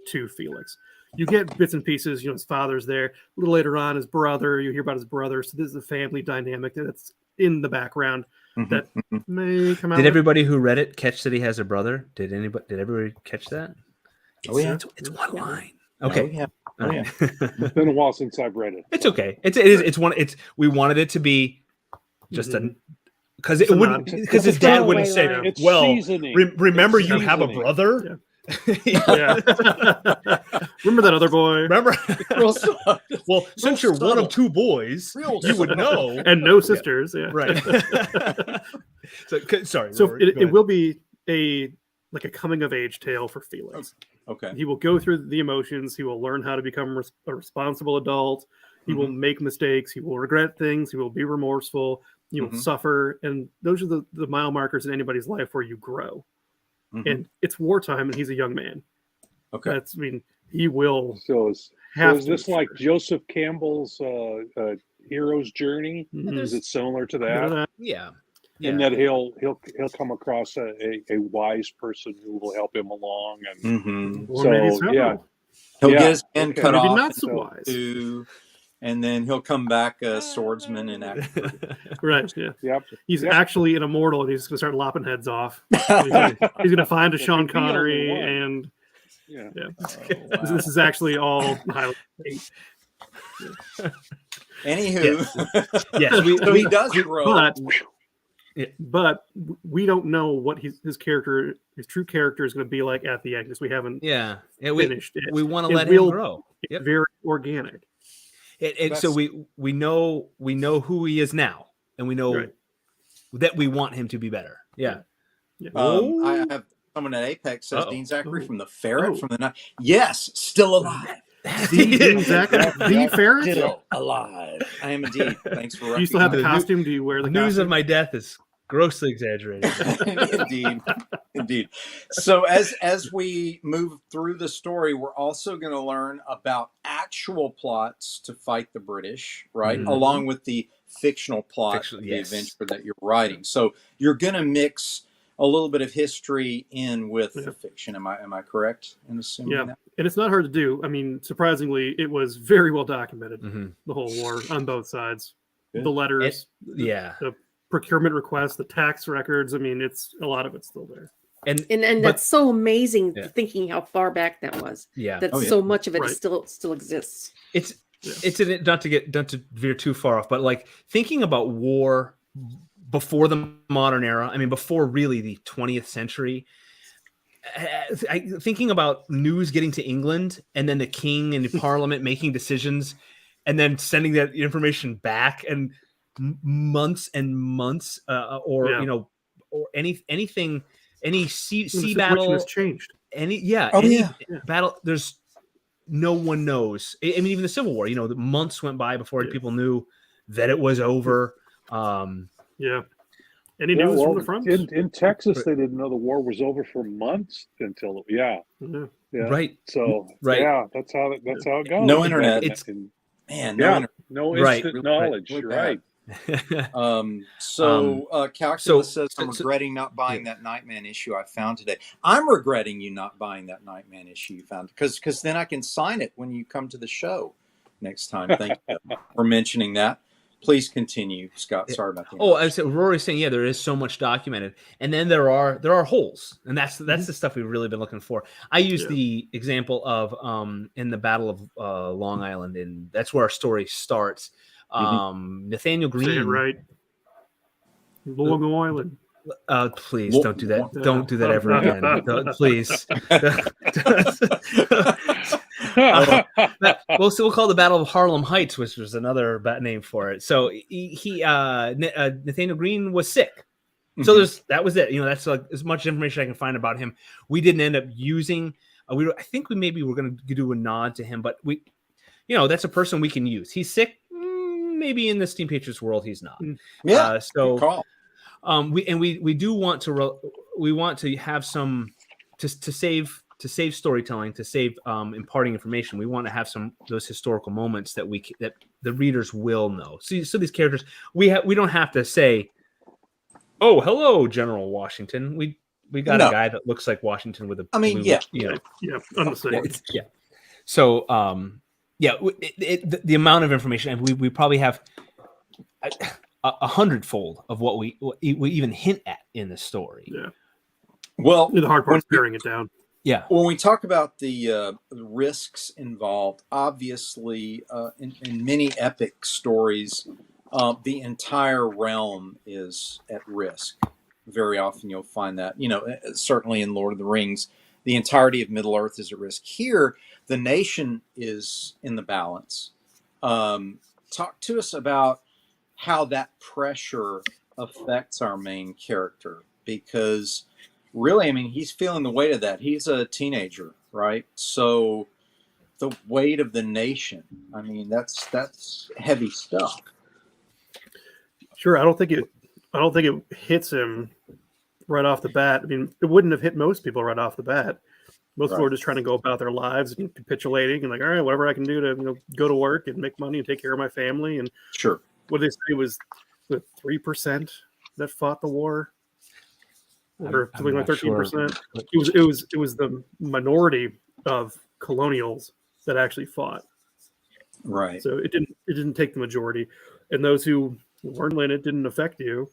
to Felix. you get bits and pieces. His father's there. A little later on, his brother. You hear about his brother. So this is a family dynamic that's in the background that may come out. Did everybody who read it catch that he has a brother? Did everybody catch that? It's one line. Okay. It's been a while since I've read it. It's okay. We wanted it to be just because it wouldn't, because his dad wouldn't say, It's well, remember It's you have a seasoning. brother? Yeah. Remember that other boy? Remember? Well, since you're one of two boys, you would know. And no sisters. Yeah. Right. Sorry. So Rory, it will be a coming of age tale for Felix. Okay. He will go through the emotions. He will learn how to become a responsible adult. He will make mistakes. He will regret things. He will be remorseful. He will suffer. And those are the mile markers in anybody's life where you grow. And it's wartime, and he's a young man. Okay. He will. So is this like Joseph Campbell's hero's journey? Is it similar to that? Yeah. And that he'll come across a wise person who will help him along, and Or maybe so. He'll get his hand cut Maybe off. not so wise. And then he'll come back a swordsman and act. Right. Yeah. Yep. He's actually an immortal, and he's going to start lopping heads off. He's going to find a Sean Connery, and this is actually all highly. Anywho, yes, he does grow. But we don't know what his true character is going to be like at the end, because we haven't finished it. We want to let him grow. It's very organic. So we know who he is now, and we know that we want him to be better. Yeah. I have someone at Apex says Dean Zachary from the Ferret from the night. Yes, still alive. Dean Zachary, the Ferret, still alive. I am indeed. Thanks for. Do you still have the costume? Do you wear the news costume? of my death is grossly exaggerated. Indeed. So as we move through the story, we're also going to learn about actual plots to fight the British, right? Along with the fictional plot of the adventure that you're writing. So you're going to mix a little bit of history in with the fiction. Am I correct in assuming that? And it's not hard to do. I mean, surprisingly, it was very well documented, the whole war on both sides. Good. The letters, the procurement requests, the tax records. I mean, a lot of it's still there. And that's so amazing thinking how far back that was. Yeah. That so much of it still exists. It's not to veer too far off, but like thinking about war before the modern era, I mean, before really the 20th century, thinking about news getting to England and then the king and the parliament making decisions and then sending that information back and months and months, or anything, any sea battle has changed. Battle. There's no one knows. I mean, even the Civil War, the months went by before people knew that it was over. Any news from the front? In Texas, they didn't know the war was over for months until right. So that's how it goes. No internet. No instant knowledge. Right. Calculus says, I'm regretting not buying that Nightman issue I found today. I'm regretting you not buying that Nightman issue you found, because then I can sign it when you come to the show next time. Thank you for mentioning that. Please continue, Scott. Sorry about that. I said Rory's saying, there is so much documented, and then there are holes, and that's the stuff we've really been looking for. I use the example of in the Battle of Long Island, and that's where our story starts. Nathaniel Green. Say it right. Long Island. Please don't do that. Don't do that ever again. Please. We'll call the Battle of Harlem Heights, which was another name for it. So Nathaniel Green was sick. So that was it. That's like as much information I can find about him. We didn't end up using. I think we were going to do a nod to him, but that's a person we can use. He's sick. Maybe in the Steam Patriots world, he's not. Yeah. We do want to have some to save storytelling, to save imparting information. We want to have those historical moments that the readers will know. So these characters, we don't have to say, "Oh, hello, General Washington." We got a guy that looks like Washington with a. On the side. So the amount of information, and we probably have a hundredfold of what we even hint at in the story. Yeah. Well, the hard part is paring it down. Yeah. When we talk about the risks involved, obviously, in many epic stories, the entire realm is at risk. Very often you'll find that, certainly in Lord of the Rings, the entirety of Middle-earth is at risk. Here, the nation is in the balance. Talk to us about how that pressure affects our main character, because really, I mean, he's feeling the weight of that. He's a teenager, right? So the weight of the nation, I mean, that's heavy stuff. Sure, I don't think it hits him right off the bat. I mean, it wouldn't have hit most people right off the bat. Most people are just trying to go about their lives and capitulating and like, all right, whatever I can do to go to work and make money and take care of my family. And sure, what did they say was 3% that fought the war, or something like 13%. Sure. It was the minority of colonials that actually fought. Right. So it didn't take the majority, and those who weren't in it didn't affect you.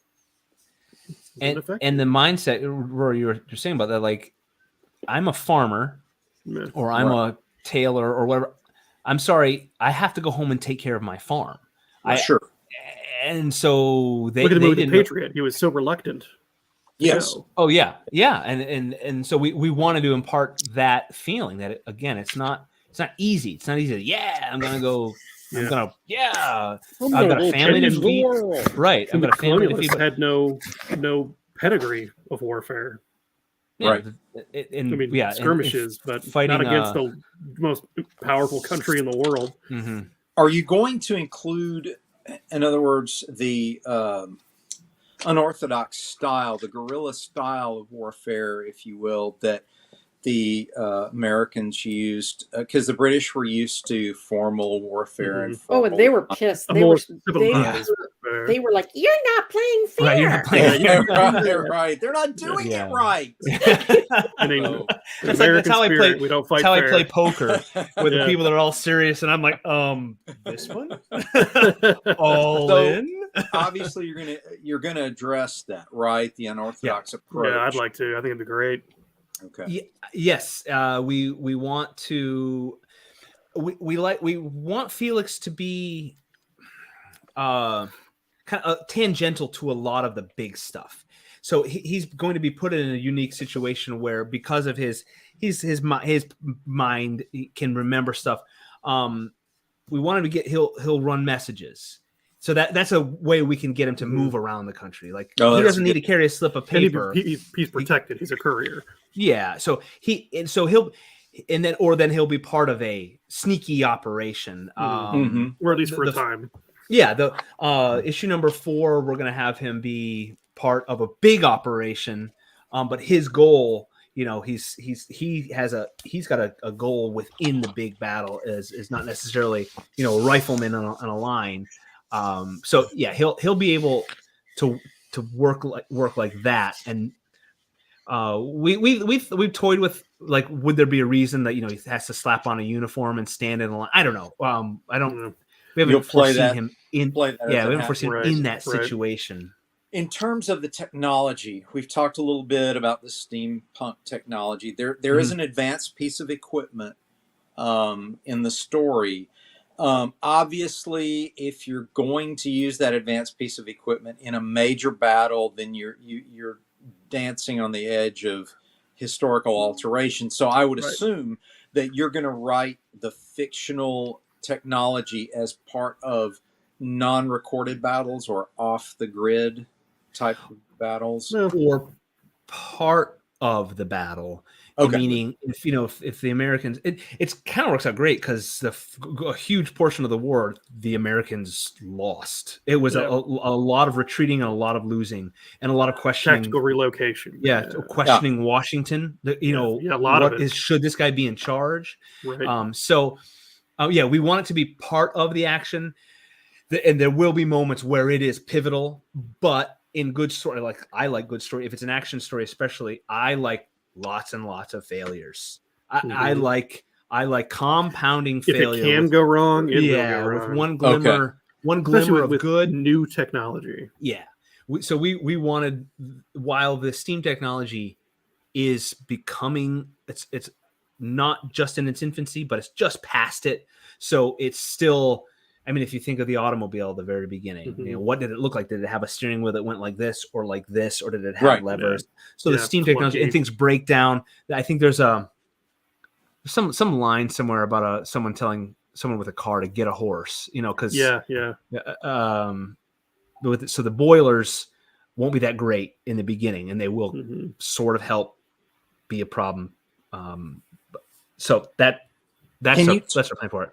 And the mindset, Rory, you're saying about that, like, I'm a farmer, or I'm a tailor, or whatever. I'm sorry, I have to go home and take care of my farm. Sure. And so look at the movie The Patriot. He was so reluctant. Yes. Oh yeah, yeah. And so we wanted to impart that feeling that it's not easy. It's not easy. Yeah, I'm gonna go. I've got a family to feed. Right. I've got a family to feed. Had no pedigree of warfare. Yeah, right. Skirmishes, but fighting, not against the most powerful country in the world. Mm-hmm. Are you going to include, in other words, the unorthodox style, the guerrilla style of warfare, if you will, that the Americans used, because the British were used to formal warfare and and they were pissed. They were like, "You're not playing fair." Right, you're not playing right. They're not doing it right. That's how I play. We don't fight. That's how I play poker with the people that are all serious, and I'm like, this one, in. Obviously, you're gonna address that, right? The unorthodox approach. Yeah, I'd like to. I think it'd be great. Okay. Yes, we want to. We want Felix to be kind of tangential to a lot of the big stuff. So he's going to be put in a unique situation where, because of his mind, he can remember stuff. We want him to get he'll run messages. So that's a way we can get him to move around the country. Like, he doesn't need to carry a slip of paper. He's protected. He's a courier. Yeah. So he'll he'll be part of a sneaky operation, or at least for a time. Yeah. The issue number 4, we're going to have him be part of a big operation. But his goal, he's got a goal within the big battle is not necessarily, a rifleman on a line. So yeah, he'll be able to work like that. And we've toyed with, like, would there be a reason that he has to slap on a uniform and stand in a line? I don't know. I don't know. We haven't foreseen him in. We haven't foreseen him in that situation. In terms of the technology, we've talked a little bit about the steampunk technology. There is an advanced piece of equipment in the story. Obviously, if you're going to use that advanced piece of equipment in a major battle, then you're dancing on the edge of historical alteration. So I would assume that you're going to write the fictional technology as part of non-recorded battles or off the grid type of battles, or part of the battle. Okay. Meaning, if the Americans, it kind of works out great, because a huge portion of the war, the Americans lost. It was a lot of retreating and a lot of losing and a lot of questioning. Tactical relocation. Questioning Washington. A lot of it. Should this guy be in charge? Right. We want it to be part of the action, and there will be moments where it is pivotal. But in good story, I like good story. If it's an action story, especially, I like lots and lots of failures. I I like compounding If failure. it can go wrong, it will go with wrong. one glimmer, Especially of with good new technology. Yeah. We wanted, while the Steam technology is becoming, it's not just in its infancy, but it's just past it. So it's still, I mean, if you think of the automobile at the very beginning, you know, what did it look like? Did it have a steering wheel that went like this, or did it have levers? Yeah. So the Steam technology and things break down. I think there's some line somewhere about someone telling someone with a car to get a horse, you know, because so the boilers won't be that great in the beginning, and they will sort of help be a problem. So that's our plan for it.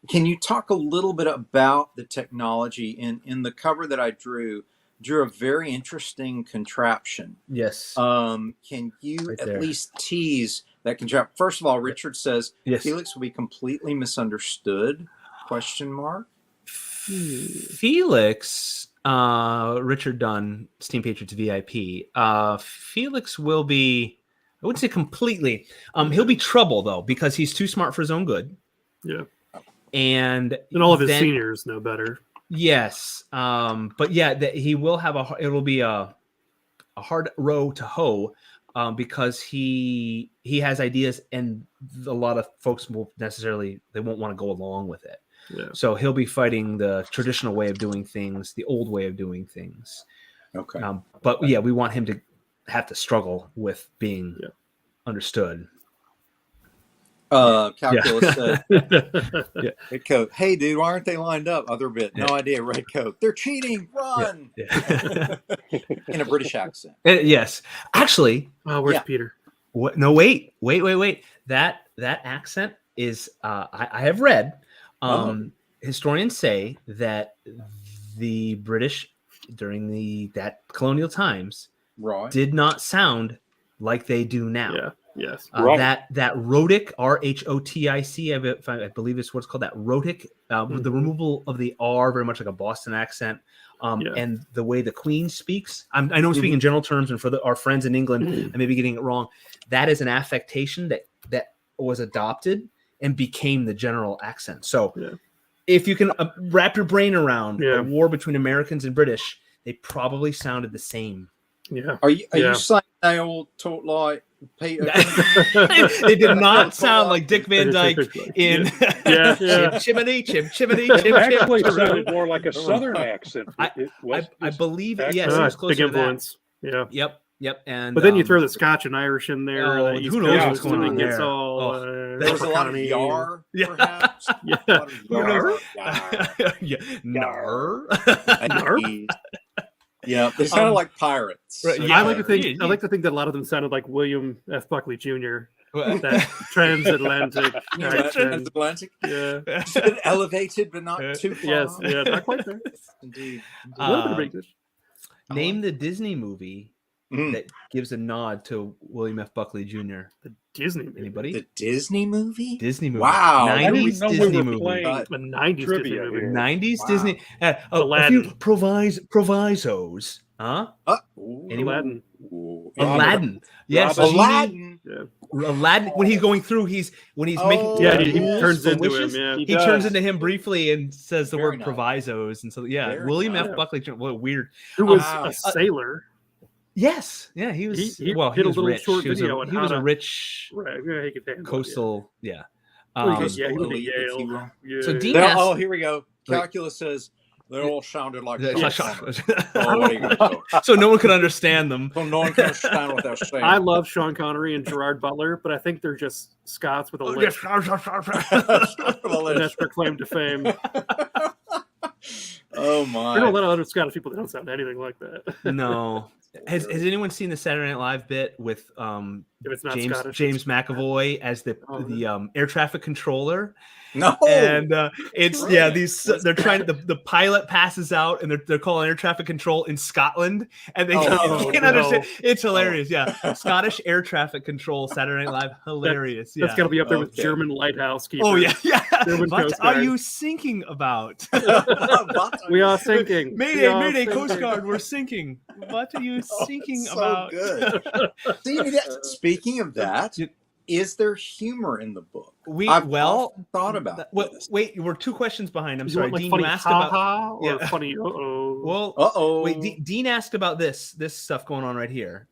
Can you talk a little bit about the technology? In the cover that I drew a very interesting contraption. Yes. Can you at least tease that contraption? First of all, Richard says Felix will be completely misunderstood? ? Felix, Richard Dunn, Steam Patriots VIP. Felix will be, I wouldn't say completely. He'll be trouble though, because he's too smart for his own good. Yeah. And all of his seniors know better. Yes. But yeah, he will have it'll be a hard row to hoe, because he has ideas, and a lot of folks won't want to go along with it. Yeah. So he'll be fighting the traditional way of doing things, the old way of doing things. Okay. But yeah, we want him to have to struggle with being understood. Calculus said, Red Coat, hey dude, why aren't they lined up? Other bit, no idea, Red Coat. They're cheating, run! In a British accent. Yes. Actually. Where's Peter? What? No, wait. That accent is, I have read, historians say that the British during that colonial times did not sound like they do now. Yeah. Yes. That rhotic, RHOTIC, I believe it's what's called that rhotic, the removal of the R, very much like a Boston accent, and the way the Queen speaks. I know I'm speaking in general terms, and for our friends in England, I may be getting it wrong. That is an affectation that was adopted and became the general accent. So if you can wrap your brain around a war between Americans and British, they probably sounded the same. Yeah. Are you saying they all talk like Peter? They did not sound like Dick Van Dyke in Chimney. It actually sounded more like a Southern accent. I believe it. Yes, it was closer big influence. To that. Yep. And but then you throw the Scotch and Irish in there. Who knows what's going on there? There was a lot of yar, perhaps. Nar. Yeah, they sounded like pirates. Right, I like to think that a lot of them sounded like William F. Buckley Jr. That transatlantic. Transatlantic. Yeah, just a bit elevated, but not too far. Yes, not quite there. Indeed. A little bit of English. Name the Disney movie that gives a nod to William F. Buckley Jr. The Disney movie. Anybody? The Disney movie? Disney movie. Wow. 90s Disney movie. The 90s Disney movie. 90s Disney. A few provisos. Huh? Aladdin. Aladdin. Yes. Aladdin. Aladdin. When he's going through, when he's making. Yeah, he turns into wishes, him. Yeah. He turns into him briefly and says the word provisos. And so, William F. Buckley Jr. What weird. Who was a sailor. Yes, he was. He was rich. Short video he was a rich coastal. He was Yale. So Dean here we go. Calculus says they all sounded like. So no one could understand them. So no one can understand what they're saying. I love Sean Connery and Gerard Butler, but I think they're just Scots with a lisp. That's their claim to fame. Oh my! There are a lot of other Scottish people that don't sound anything like that. No. Has anyone seen the Saturday Night Live bit with James McAvoy as the air traffic controller? No. And they're trying the pilot passes out and they're calling air traffic control in Scotland and they can't understand. It's hilarious. Yeah. Scottish air traffic control Saturday Night Live, hilarious. That's got to be up there with German lighthouse keepers. Oh yeah. What are you thinking about? We are sinking. Mayday, Coast Guard, we're sinking. What are you thinking about? Good. Speaking of that, is there humor in the book? We I've well often thought about this. wait, we're 2 questions behind. I'm You sorry, want, like, Dean. funny You asked ha-ha or yeah. funny uh-oh? Well, Uh-oh. wait, Dean asked about this stuff going on right here.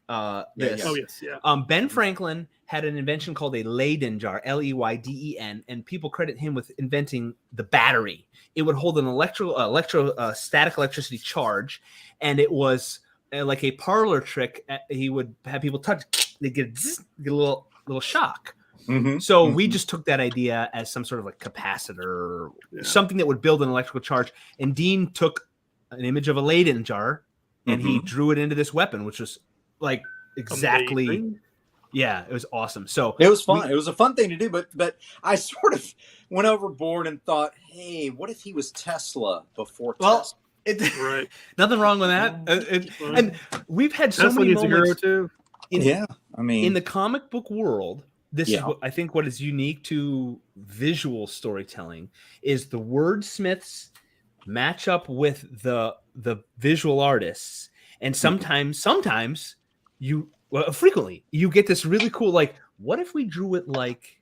This. Oh, yes, yeah. Ben Franklin had an invention called a Leyden jar, Leyden, and people credit him with inventing the battery. It would hold an static electricity charge, and it was like a parlor trick. He would have people touch, they get a little shock. Mm-hmm. So we just took that idea as some sort of like capacitor or something that would build an electrical charge. And Dean took an image of a Leyden jar and he drew it into this weapon, which was like exactly. Amazing. Yeah, it was awesome. So it was fun. It was a fun thing to do, but I sort of went overboard and thought, hey, what if he was Tesla before Tesla? Right. Nothing wrong with that. And we've had so Tesla many needs a hero moments. too. In the comic book world, this is what I think what is unique to visual storytelling is the wordsmiths match up with the visual artists, and sometimes frequently you get this really cool, like, what if we drew it like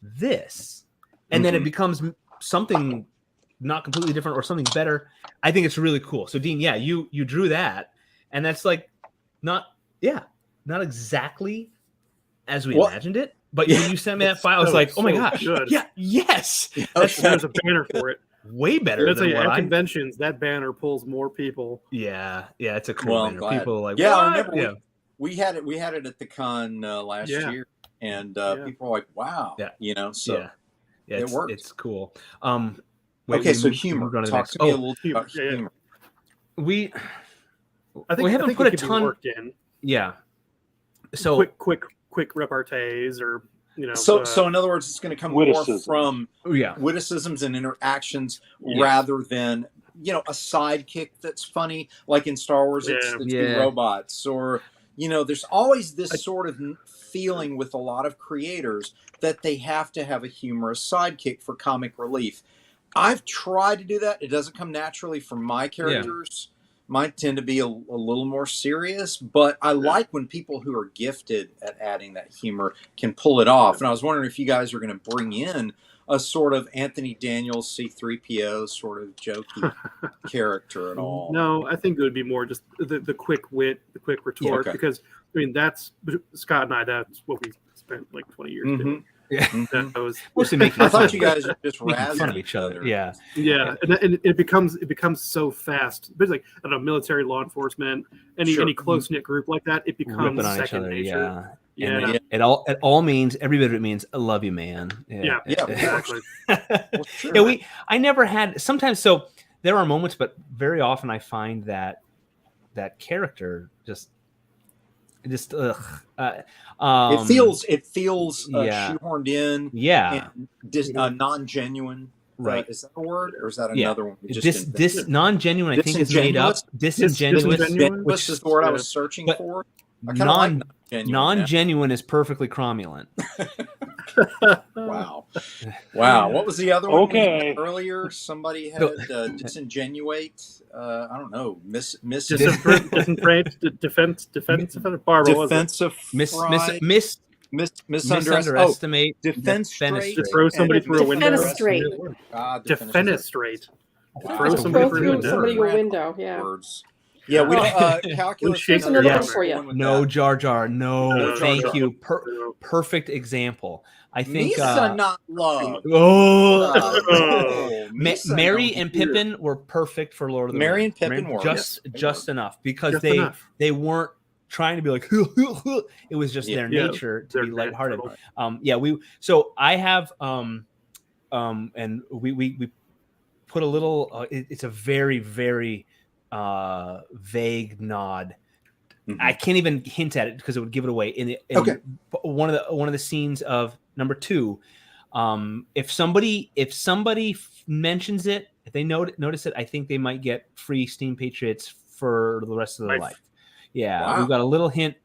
this, and then it becomes something not completely different or something better. I think it's really cool. So Dean, you drew that, and that's like not exactly as we imagined it. But when you sent me that file, I was like, oh my gosh, good. yes. There's a banner for it. Way better That's than at what conventions. That banner pulls more people. Yeah, it's a cool banner. Glad. People are like, I what? remember we had it at the con last year, and people were like, wow, so it works. It's cool. So humor. Talk to me a little bit about humor. We we haven't put a ton worked in. Yeah. So quick repartees or So in other words, it's going to come more from witticisms and interactions rather than a sidekick that's funny, like in Star Wars it's two robots, or there's always this sort of feeling with a lot of creators that they have to have a humorous sidekick for comic relief. I've tried to do that. It doesn't come naturally from my characters. Mine tend to be a little more serious, but I like when people who are gifted at adding that humor can pull it off. And I was wondering if you guys are going to bring in a sort of Anthony Daniels C-3PO sort of jokey character at all. No, I think it would be more just the quick wit, the quick retort, because that's Scott and I. That's what we spent like 20 years doing. Yeah, that was mostly making. I thought you guys were just razzing fun of each other. Yeah, and it becomes so fast. But like I don't know, military, law enforcement, any close knit group like that, it becomes second nature. It all means every bit of it means I love you, man. Exactly. I never had sometimes. So there are moments, but very often I find that character just. It feels shoehorned in, and non-genuine. Right? Is that a word, or is that another one? This non-genuine, I think, is made up. Disingenuous, which is the word I was searching for. Non-genuine is perfectly cromulent. Wow. What was the other one? Okay. Earlier, somebody had disingenuate. I don't know. Defensive. Misunderestimate. Defenestrate. To throw somebody through a window. Defenestrate. Throw somebody through a window. Yeah. Words. Yeah, we don't. Calculus. For you. No Jar Jar. No, thank you. Perfect example. I think. Misa not love. Mary and Pippin were perfect for Lord of the Rings. Mary and Pippin were just enough because enough. They weren't trying to be like. It was just their nature to be lighthearted. So I have and we put a little. It's a very very. Vague nod. I can't even hint at it because it would give it away. In one of the scenes of number 2, if somebody mentions it, if they notice it, I think they might get free Steam Patriots for the rest of their life. Yeah, we've got a little hint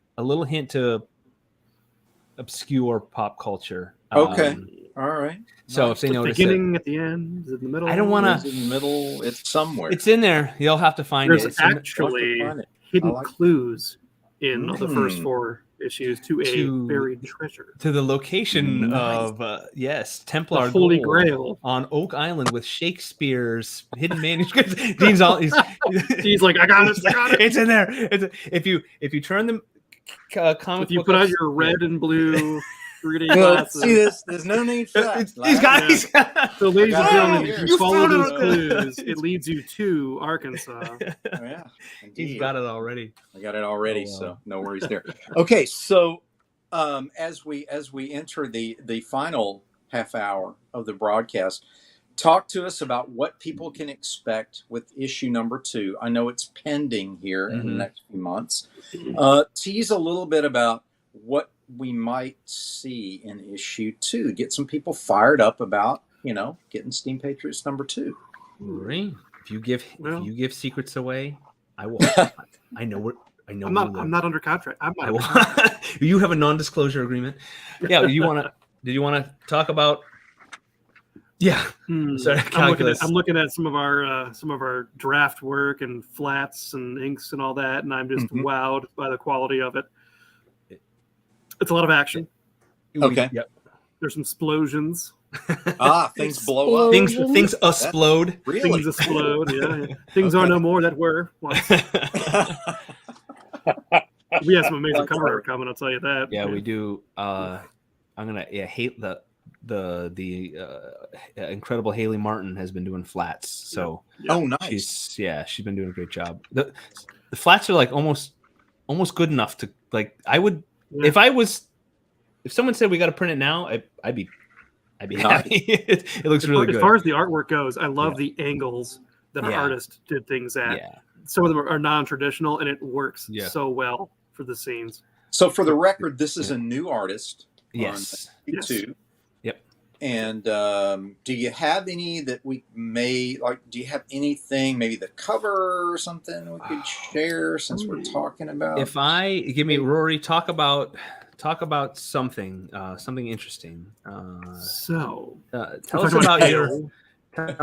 to obscure pop culture. All right. So if they notice beginning, at the end, is it in the middle? I don't want to. It's in the middle. It's somewhere. It's in there. You'll have to find it. There's actually hidden clues in the first 4 issues to a buried treasure. To the location Nice. of Templar The Holy Gold Grail on Oak Island with Shakespeare's hidden manuscripts. Dean's he's like, I got it. It's in there. If you turn them comic If you book put up- on your red and blue 3D Well, glasses. see this. There's no need for that. he's got So, ladies and I got it gentlemen, right if here. you You follow found those it. clues, it leads you to Arkansas. Oh, yeah, he's indeed. got it already. I got it already, Oh, wow. so no worries there. Okay, so as we enter the final half hour of the broadcast, talk to us about what people can expect with issue number 2. I know it's pending here in the next few months. Tease a little bit about what we might see in issue 2. Get some people fired up about getting Steam Patriots number 2. Rory, if you give secrets away, I will. I know. I'm not under contract. I will. You have a non-disclosure agreement. Yeah. Did you want to talk about? Yeah. Sorry, I'm looking at some of our draft work and flats and inks and all that, and I'm just wowed by the quality of it. It's a lot of action. Okay. Yep. There's some explosions. Things blow up. Things explode. Really? Things explode. Yeah. Things are no more that were once. We have some amazing cover art coming. I'll tell you that. Yeah, we do. I'm gonna hate the incredible Haley Martin has been doing flats. So Oh, nice. she's been doing a great job. The flats are like almost good enough to like. I would if someone said we got to print it now, I'd be happy. It looks really good. As far as the artwork goes, I love the angles that our artist did things at. Yeah. Some of them are non-traditional, and it works so well for the scenes. So for the record, this is a new artist. Yes. On two. Yep. And do you have any that we may like? Do you have anything, maybe the cover or something we could share since we're talking about? If I give me Rory, talk about something interesting. Tell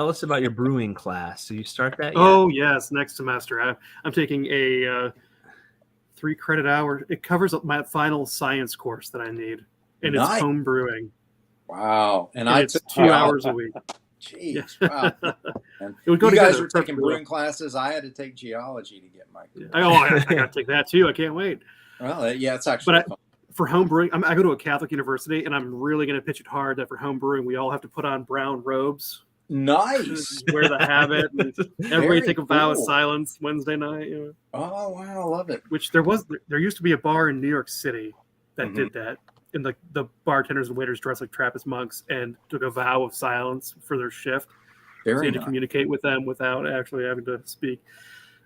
us about your brewing class. So you start that yet? Oh yes, next semester. I'm taking a 3 credit hour. It covers my final science course that I need, and it's home brewing. Wow! And it's 2 hours a week. Jeez! Wow! And it would go you guys together were taking perfectly brewing classes. I had to take geology to get my. I got to take that too. I can't wait. Well, it's actually fun. For home brewing, I go to a Catholic university, and I'm really going to pitch it hard that for home brewing, we all have to put on brown robes. Nice. Wear the habit. And everybody take a vow of silence Wednesday night. Oh wow, I love it. Which there used to be a bar in New York City that did that, and the bartenders and waiters dressed like Trappist monks and took a vow of silence for their shift. So you had to communicate with them without actually having to speak.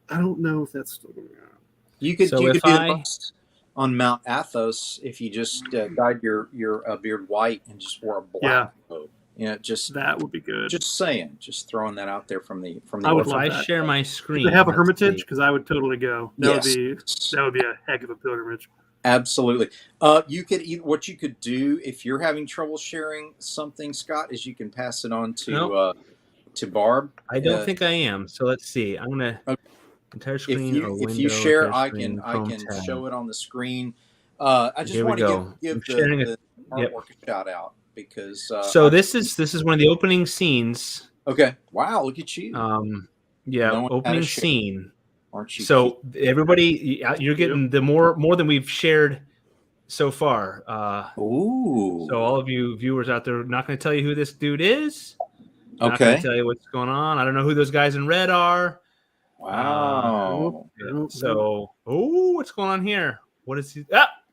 I don't know if that's still going on. You could do it on Mount Athos if you just dyed your beard white and just wore a black robe. That would be good. Just saying, just throwing that out there from the. I would love I that. share my screen. They have a hermitage because I would totally go. That Yes. would be a heck of a pilgrimage. Absolutely. What you could do if you're having trouble sharing something, Scott, is you can pass it on to Barb. I don't think I am. So let's see. I'm gonna entire screen. If you share, I can show it on the screen. I just want to give the artwork a shout out because. So this is one of the opening scenes. Okay. Wow! Look at you. Opening scene. Aren't you? So everybody, you're getting the more than we've shared so far. Ooh. So all of you viewers out there, not going to tell you who this dude is. Not Okay. going to tell you what's going on. I don't know who those guys in red are. Wow. What's going on here? What is he?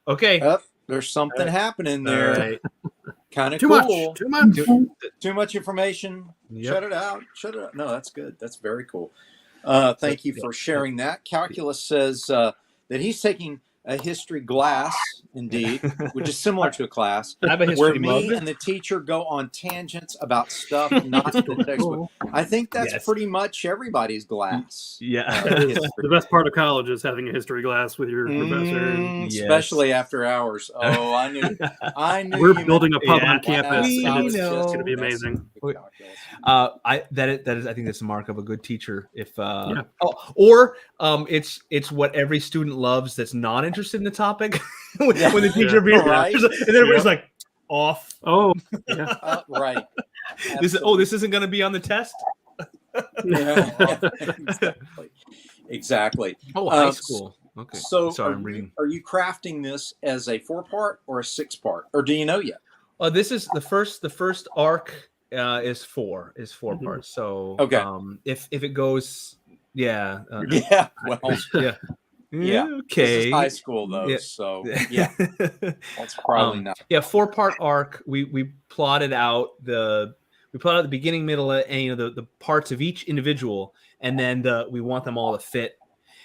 Okay. There's something happening there. Right. Kind of Too cool. much. Too much information. Yep. Shut it out. No, that's good. That's very cool. Thank you for sharing that. Calculus says that he's taking a history glass, indeed, which is similar to a class, I have a where history me mug. and the teacher go on tangents about stuff not in the textbook. I think that's pretty much everybody's glass. Yeah. The best part of college is having a history glass with your professor. Especially after hours. Oh, I knew. We're building a pub on campus, We and it's know. going to be amazing. That is I think that's the mark of a good teacher. If it's what every student loves that's not interested in the topic. when the teacher appears, right. and then everybody's like off. Oh, yeah. Right. This isn't going to be on the test. Yeah. Exactly. Oh, high school. Okay. So sorry, I'm reading. Are you crafting this as a 4-part or a 6-part, or do you know yet? This is the first arc is 4 parts. So okay. If it goes, yeah. Yeah. Well. Yeah. Yeah. Okay. This is high school though, Yeah. so yeah. That's probably not. Yeah, 4-part arc. We plotted out the beginning, middle, and the parts of each individual, and then we want them all to fit.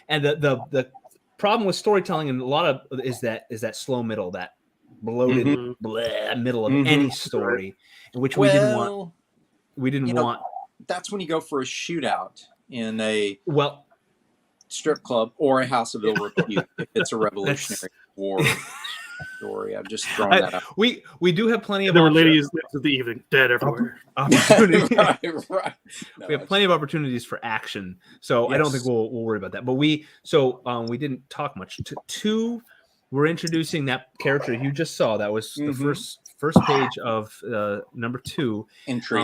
And the problem with storytelling and a lot of is that slow middle, that bloated middle of any story, in which we didn't want. We didn't want. That's when you go for a shootout in a strip club or a house of ill repute if it's a Revolutionary War story. I'm just throwing that out. We do have plenty of. There were ladies of the evening dead everywhere. right. We have plenty of opportunities for action, so I don't think we'll worry about that. But we didn't talk much. We're introducing that character you just saw. That was the first page of number 2.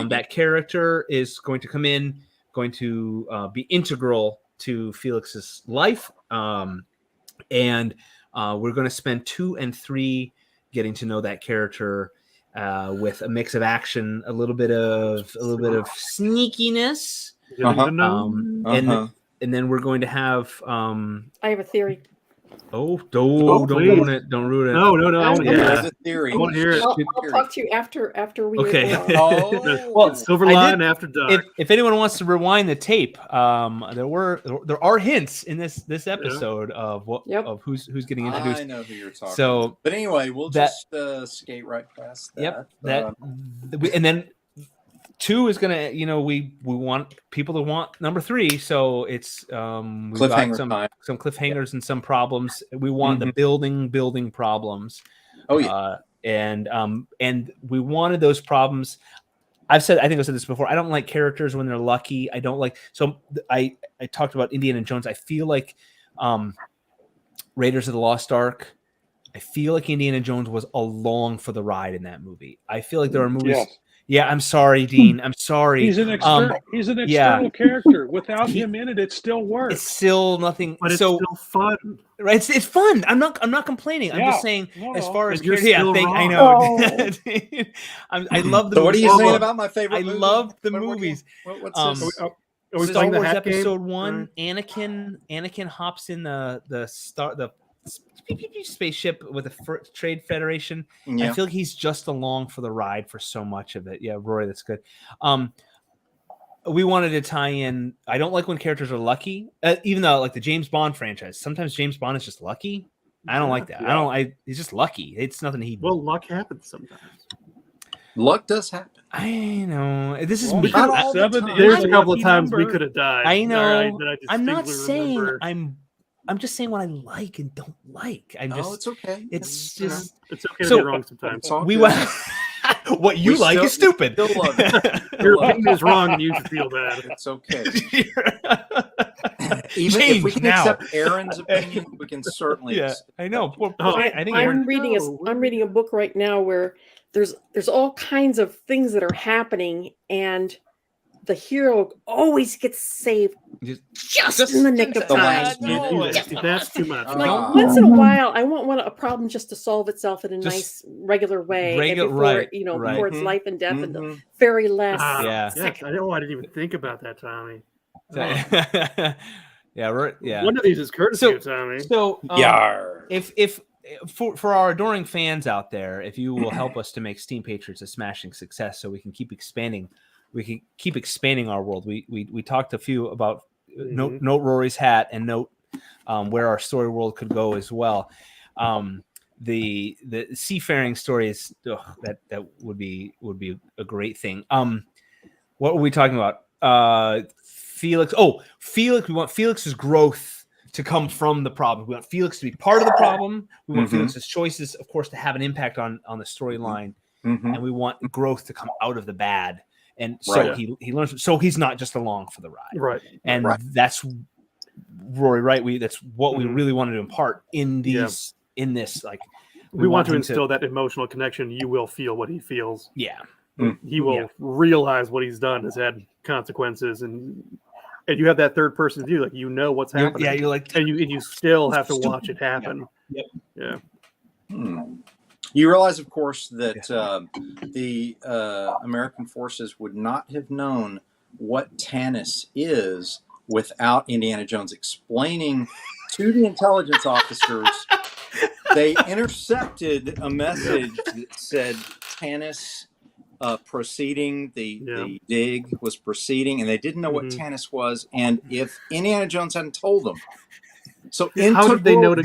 That character is going to come in, going to be integral to Felix's life, and we're going to spend 2 and 3 getting to know that character with a mix of action, a little bit of sneakiness, and then we're going to have. I have a theory. Don't ruin it. Don't ruin it. No. There's a theory. I want to hear it. I'll talk to you after we. Okay. Silverline after dark. If anyone wants to rewind the tape, there are hints in this episode of who's getting introduced. I know who you're talking. So, but anyway, we'll just skate right past that. Yep. And then 2 is gonna, we want people to want number 3, so it's we've got some cliffhangers and some problems. We want the building problems. Oh yeah, and we wanted those problems. I think I've said this before. I don't like characters when they're lucky. I don't like. So I talked about Indiana Jones. I feel like Raiders of the Lost Ark. I feel like Indiana Jones was along for the ride in that movie. I feel like there are movies. Yes. Yeah, I'm sorry, Dean. I'm sorry. He's an external character. Without him in it, it still works. It's still nothing. But it's still fun. Right? It's fun. I'm not complaining. I'm just saying, as far as you're still wrong. I know. I love the. So what are you saying about my favorite? I love the movies. What's this? Are we Star Wars the Episode 1. Anakin hops in the spaceship with the Trade Federation. Yeah. I feel like he's just along for the ride for so much of it. Yeah, Rory, that's good. We wanted to tie in. I don't like when characters are lucky, even though like the James Bond franchise. Sometimes James Bond is just lucky. I don't like that. Yeah. He's just lucky. It's nothing he. Well, luck happens sometimes. Luck does happen. I know. This is not all the time. There's a couple of times we could have died. I know. That I I'm not saying remember. I'm just saying what I like and don't like. It's okay. It's just. It's okay to be wrong sometimes. What you like is stupid. Still love it. Your opinion is wrong, and you should feel bad. It's okay. Even if we can accept Aaron's opinion, we can certainly. Yeah, I know. I think I'm reading a book right now where there's all kinds of things that are happening, and the hero always gets saved just in the nick of time. That's too much. Like once in a while, I want a problem just to solve itself in a nice, regular way, before it's life and death in the very last second. I didn't even think about that, Tommy. Yeah. One of these is courtesy of Tommy. So if for our adoring fans out there, if you will help us to make Steam Patriots a smashing success, so we can keep expanding. We can keep expanding our world. We talked a few about note Rory's hat and note where our story world could go as well. The seafaring story is that would be a great thing. What were we talking about? Felix. Felix. We want Felix's growth to come from the problem. We want Felix to be part of the problem. We want Felix's choices, of course, to have an impact on the storyline, and we want growth to come out of the bad. And so he learns. So he's not just along for the ride, right? And that's Rory, right? That's what we really wanted to impart in these in this. Like we want to instill that emotional connection. You will feel what he feels. Yeah. He will realize what he's done has had consequences, and you have that third person view, like what's happening. You're like, and you still have to watch it happen. Yeah. You realize, of course, that the American forces would not have known what Tanis is without Indiana Jones explaining to the intelligence officers. They intercepted a message that said Tanis proceeding, the dig was proceeding, and they didn't know what Tanis was. And if Indiana Jones hadn't told them, so how did they know to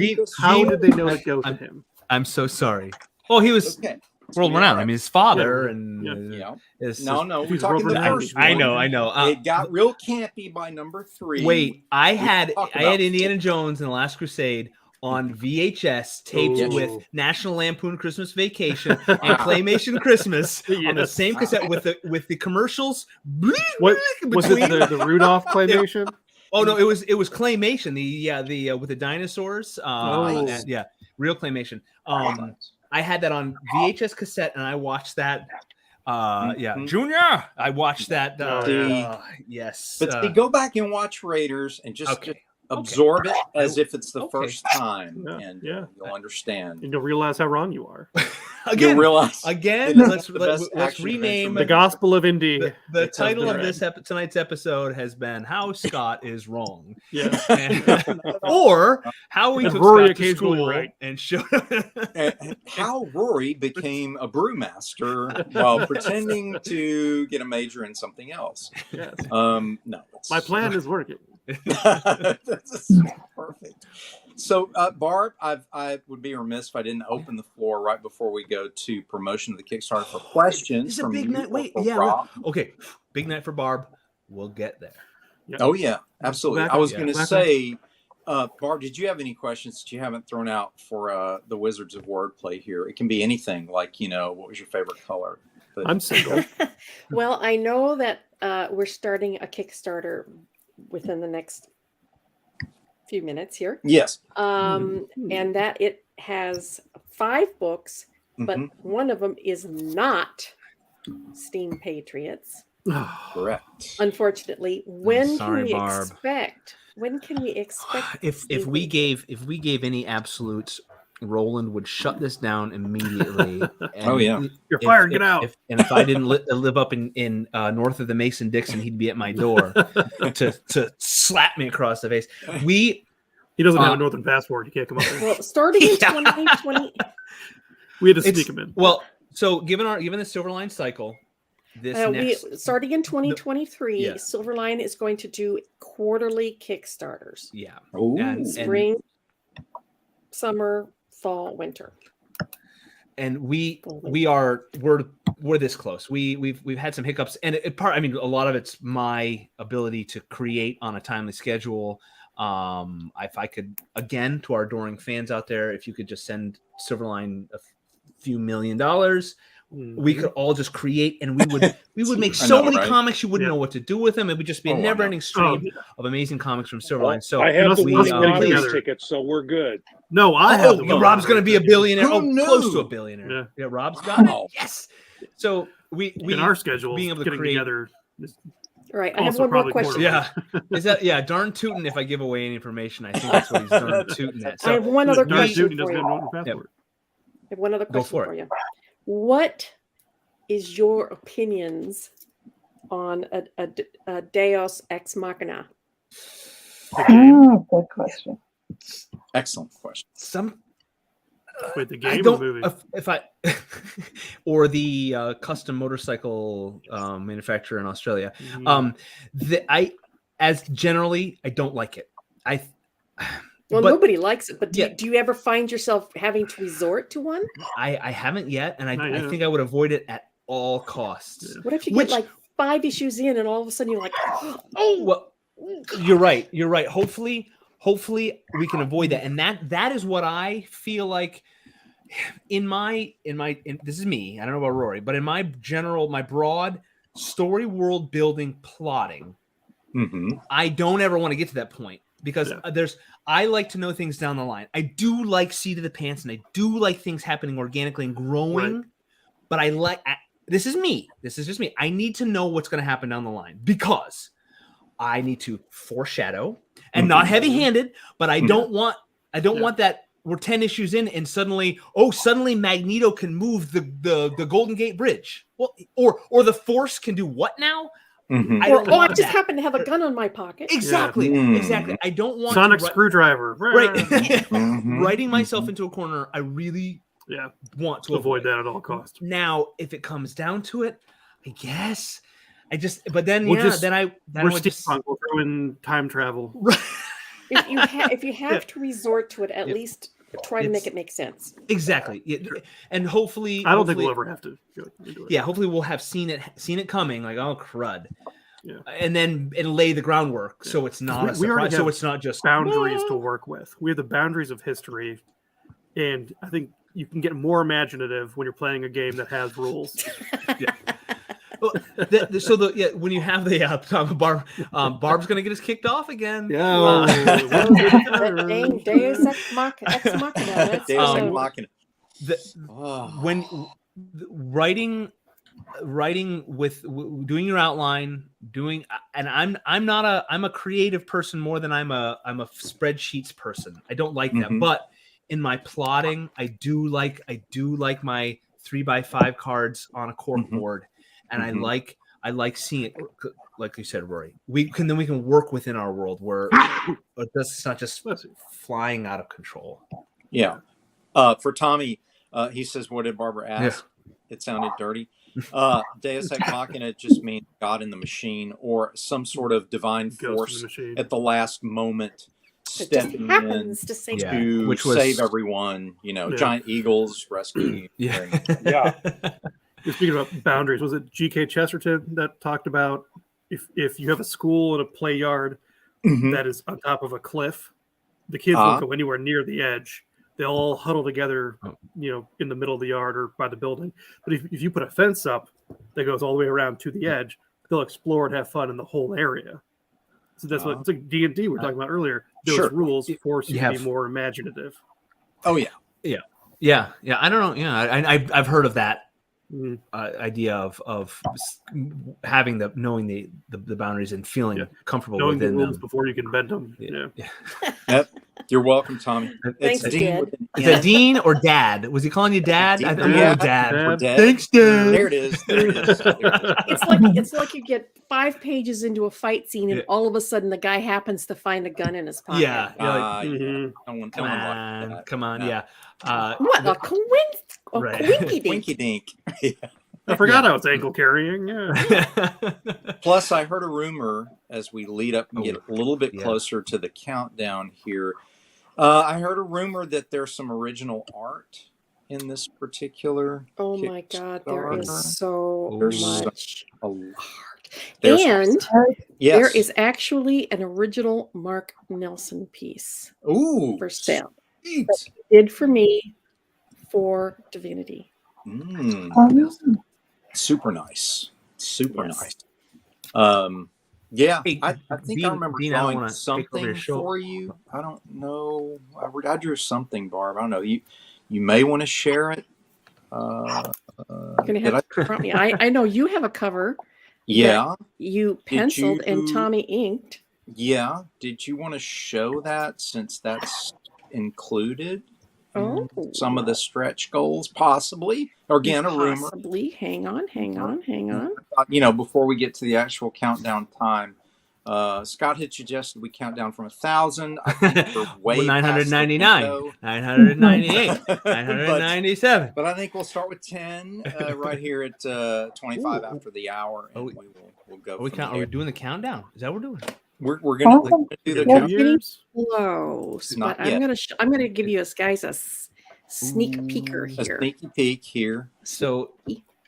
go to him? I'm so sorry. Oh, he was world renowned. I mean, his father No, we're He's talking the first one. I know. It got real campy by number 3. Wait, I had Indiana Jones and the Last Crusade on VHS taped with National Lampoon Christmas Vacation and Claymation Christmas on the same cassette with the commercials. What was it? The Rudolph Claymation? Oh no, it was Claymation. The with the dinosaurs. Real Claymation. I had that on VHS cassette, and I watched that. Junior, I watched that. Yes. But go back and watch Raiders and just absorb it as if it's the first time, and you'll understand. And you'll realize how wrong you are. Again, let's rename the Gospel of Indy. The title of tonight's episode has been "How Scott is Wrong," or how we took Rory Scott to school and showed and how Rory became a brewmaster while pretending to get a major in something else. Yes. No, my plan is working. That's perfect. So, Barb, I would be remiss if I didn't open the floor right before we go to promotion of the Kickstarter for questions. This is a big night. Okay, big night for Barb. We'll get there. Yep. Oh yeah, absolutely. I was going to say, Barb, did you have any questions that you haven't thrown out for the Wizards of Wordplay here? It can be anything, like what was your favorite color? But... I'm single. Well, I know that we're starting a Kickstarter within the next few minutes here. Yes. And that it has 5 books, but one of them is not Steam Patriots. Correct. Unfortunately, when can we Barb. expect? When can we expect? If we gave any absolutes, Roland would shut this down immediately. You're fired. Get out. If I didn't live up in north of the Mason-Dixon, he'd be at my door to slap me across the face. He doesn't have a northern passport. He can't come up here. Well, starting in 2020, we had to sneak him in. Well, so given the Silverline cycle, starting in 2023, Silverline is going to do quarterly Kickstarters. Yeah. Spring, summer, fall, winter. And we're this close. We've had some hiccups, and a lot of it's my ability to create on a timely schedule. If I could, again, to our adoring fans out there, if you could just send Silverline a few $1 million, we could all just create, and we would make so many comics you wouldn't know what to do with them. It would just be a never-ending stream of amazing comics from Silverline. So I have the tickets, so we're good. No, Rob's going to be a billionaire. Close to a billionaire. Yeah, Rob's got it. Yes. So we in our schedule being able to getting create together. Right. I have one more question. Is that darn tootin' if I give away any information? I think that's what he's darn tootin' at. So, I have one other question for you. I have one other question for you. What is your opinions on a Deus Ex Machina? Good question. Excellent question. Wait, the game or movie? Or the custom motorcycle manufacturer in Australia. I don't like it. Nobody likes it, but do you ever find yourself having to resort to one? I haven't yet, and I think I would avoid it at all costs. What if you get like 5 issues in, and all of a sudden you're like, oh, well, you're right. Hopefully we can avoid that, and that is what I feel like. In this is me. I don't know about Rory, but in my broad story world building plotting, I don't ever want to get to that point. because I like to know things down the line. I do like seat of the pants, and I do like things happening organically and growing. Right. But this is me. This is just me. I need to know what's going to happen down the line because I need to foreshadow and not heavy-handed. But I don't want that. We're 10 issues in, and suddenly Magneto can move the Golden Gate Bridge. Well, or the Force can do what now? Mm-hmm. I just happen to have a gun on my pocket. Exactly. I don't want sonic screwdriver. Right. Writing myself into a corner. I really want to avoid that at all costs. Now, if it comes down to it, I guess But then we'll we'll throw in time travel. If you have to resort to it, at least try to make it make sense. Exactly. And hopefully I don't think we'll ever have to go into it. Yeah, hopefully we'll have seen it coming, like, oh crud. Yeah. And then it'll lay the groundwork so it's not a surprise. So it's not just boundaries to work with. We have the boundaries of history, and I think you can get more imaginative when you're playing a game that has rules. Yeah. Well, when you have the Barb's going to get us kicked off again. Yeah. That dang Deus Ex Machina. Deus Ex Machina. When writing with doing your outline, and I'm a creative person more than I'm a spreadsheets person. I don't like that, but in my plotting, I do like my 3x5 cards on a cork board. And I like seeing it, like you said, Rory. We can work within our world where it's not just flying out of control. Yeah. For Tommy, he says, "What did Barbara ask?" Yeah. It sounded dirty. Deus Ex Machina just means God in the machine, or some sort of divine force at the last moment stepping in to save everyone. Giant eagles rescue. Yeah. Speaking about boundaries, was it G.K. Chesterton that talked about if you have a school and a play yard that is on top of a cliff, the kids won't go anywhere near the edge. They'll all huddle together, in the middle of the yard or by the building. But if you put a fence up that goes all the way around to the edge, they'll explore and have fun in the whole area. So that's what it's like D&D we were talking about earlier. Those rules force you to be more imaginative. Oh yeah. I don't know. Yeah, I've heard of that. Idea of having knowing the boundaries and feeling comfortable knowing within the rules them before you can bend them. Yep. You're welcome, Tommy. Thanks, Dad. Is that Dean or Dad? Was he calling you Dad? I'm going with Dad. Thanks, Dad. There it is. It's like you get 5 pages into a fight scene, and all of a sudden the guy happens to find a gun in his pocket. Come on. Yeah. What a coincidence! Winky dink. I forgot I was ankle carrying. Yeah. Plus, I heard a rumor as we lead up and get a little bit closer to the countdown here. I heard a rumor that there's some original art in this particular. Oh my God, there is so much art. And there is actually an original Mark Nelson piece for sale. That he did for me for Divinity. Super nice. Nice. I think I remember drawing something for you. I don't know. I drew something, Barb. I don't know. You may want to share it. You're gonna have to prompt me. I know you have a cover. Yeah. You penciled and Tommy inked. Yeah. Did you want to show that since that's included? Some of the stretch goals, possibly. Or again, a rumor. Possibly. Hang on. Before we get to the actual countdown time, Scott had suggested we count down from 1,000. I think we're way 999, 998, 997. But I think we'll start with 10 right here at 25 after the hour, and we'll go. Are we doing the countdown? Is that what we're doing? We're gonna do the countdown. Close, but I'm gonna give you guys a sneak peeker here. A sneaky peek here. So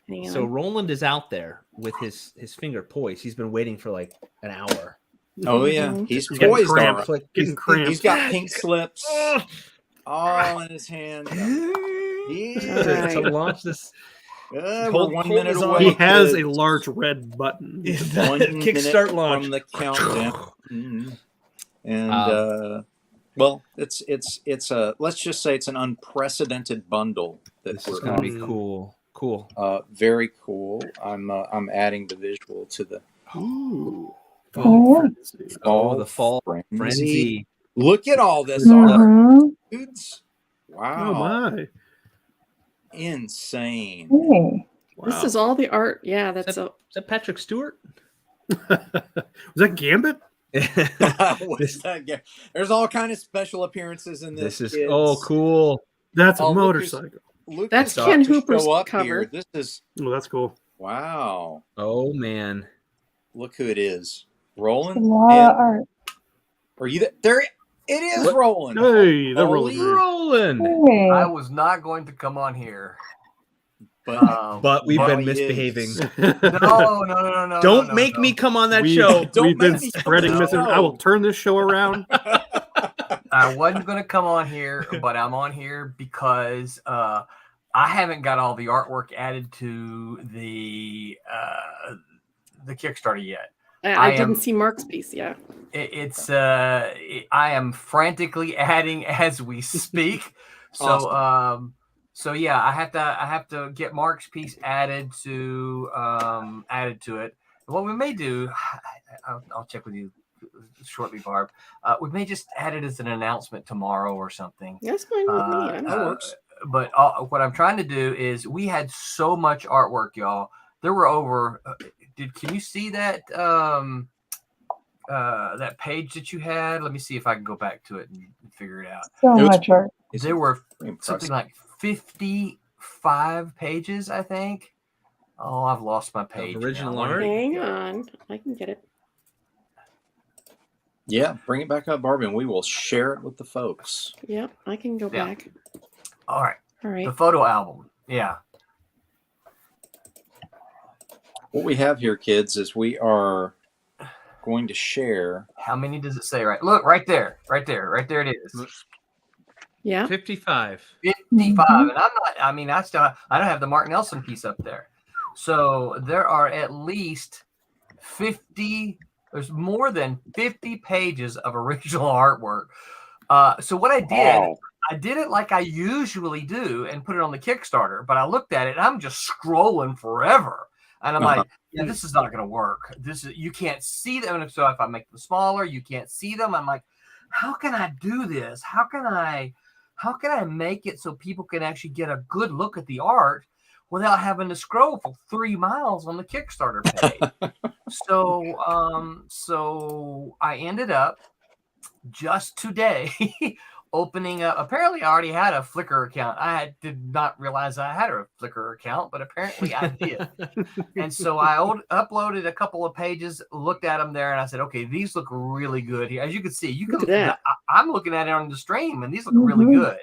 Roland is out there with his finger poised. He's been waiting for like an hour. Oh yeah, he's poised. Getting cramped. He's got pink slips all in his hand. To launch this. We're 1 minute away. He has a large red button. Kickstart launch from the countdown. And well, it's a, let's just say it's an unprecedented bundle that This is going to be cool. Very cool. I'm adding the visual to the the fall frenzy. Look at all this art, dudes! Wow, oh my, insane! Hey. wow. This is all the art. Yeah, that's Is that Patrick Stewart? Was that Gambit? There's all kind of special appearances in this. This is cool. That's a motorcycle. That's Ken Hooper's up cover. here. This is That's cool. wow. Oh man, Look who it is. Roland. A lot of art. Are you there? It is Roland. Hey, they're Holy rolling. Hey. I was not going to come on here. but we've been he misbehaving. No. Don't make me come on that show. We've been make me come spreading on the misinformation. show. I will turn this show around. I wasn't going to come on here, but I'm on here because I haven't got all the artwork added to the Kickstarter yet. I didn't see Mark's piece. Yeah, I am frantically adding as we speak. So Awesome. So yeah, I have to get Mark's piece added to it. What we may do, I'll check with you shortly, Barb. We may just add it as an announcement tomorrow or something. that's fine with me. That works. But what I'm trying to do is, we had so much artwork, y'all. There were over. Can you see that that page that you had? Let me see if I can go back to it and figure it out. So much art. There were Impressive. something like 55 pages, I think. Oh, I've lost my page. Original now. art? Hang on, I can get it. Yeah, bring it back up, Barbie, and we will share it with the folks. Yep, I can go Yeah. back. All right. All right. The photo album. Yeah. What we have here, kids, is we are going to share. How many does it say? Right. Look, right there. Right there it is. Yeah. 55. 55. And I don't have the Mark Nelson piece up there. So there are at least 50. There's more than 50 pages of original artwork. So what I did, I did it like I usually do and put it on the Kickstarter, but I looked at it and I'm just scrolling forever. And I'm like, yeah, this is not going to work. You can't see them. So if I make them smaller, you can't see them. I'm like, how can I do this? How can I make it so people can actually get a good look at the art without having to scroll for 3 miles on the Kickstarter page? So I ended up just today opening up. Apparently, I already had a Flickr account. I did not realize I had a Flickr account, but apparently I did. And so I uploaded a couple of pages, looked at them there, and I said, okay, these look really good here. As you can see, Look at that. I'm looking at it on the stream, and these look really good.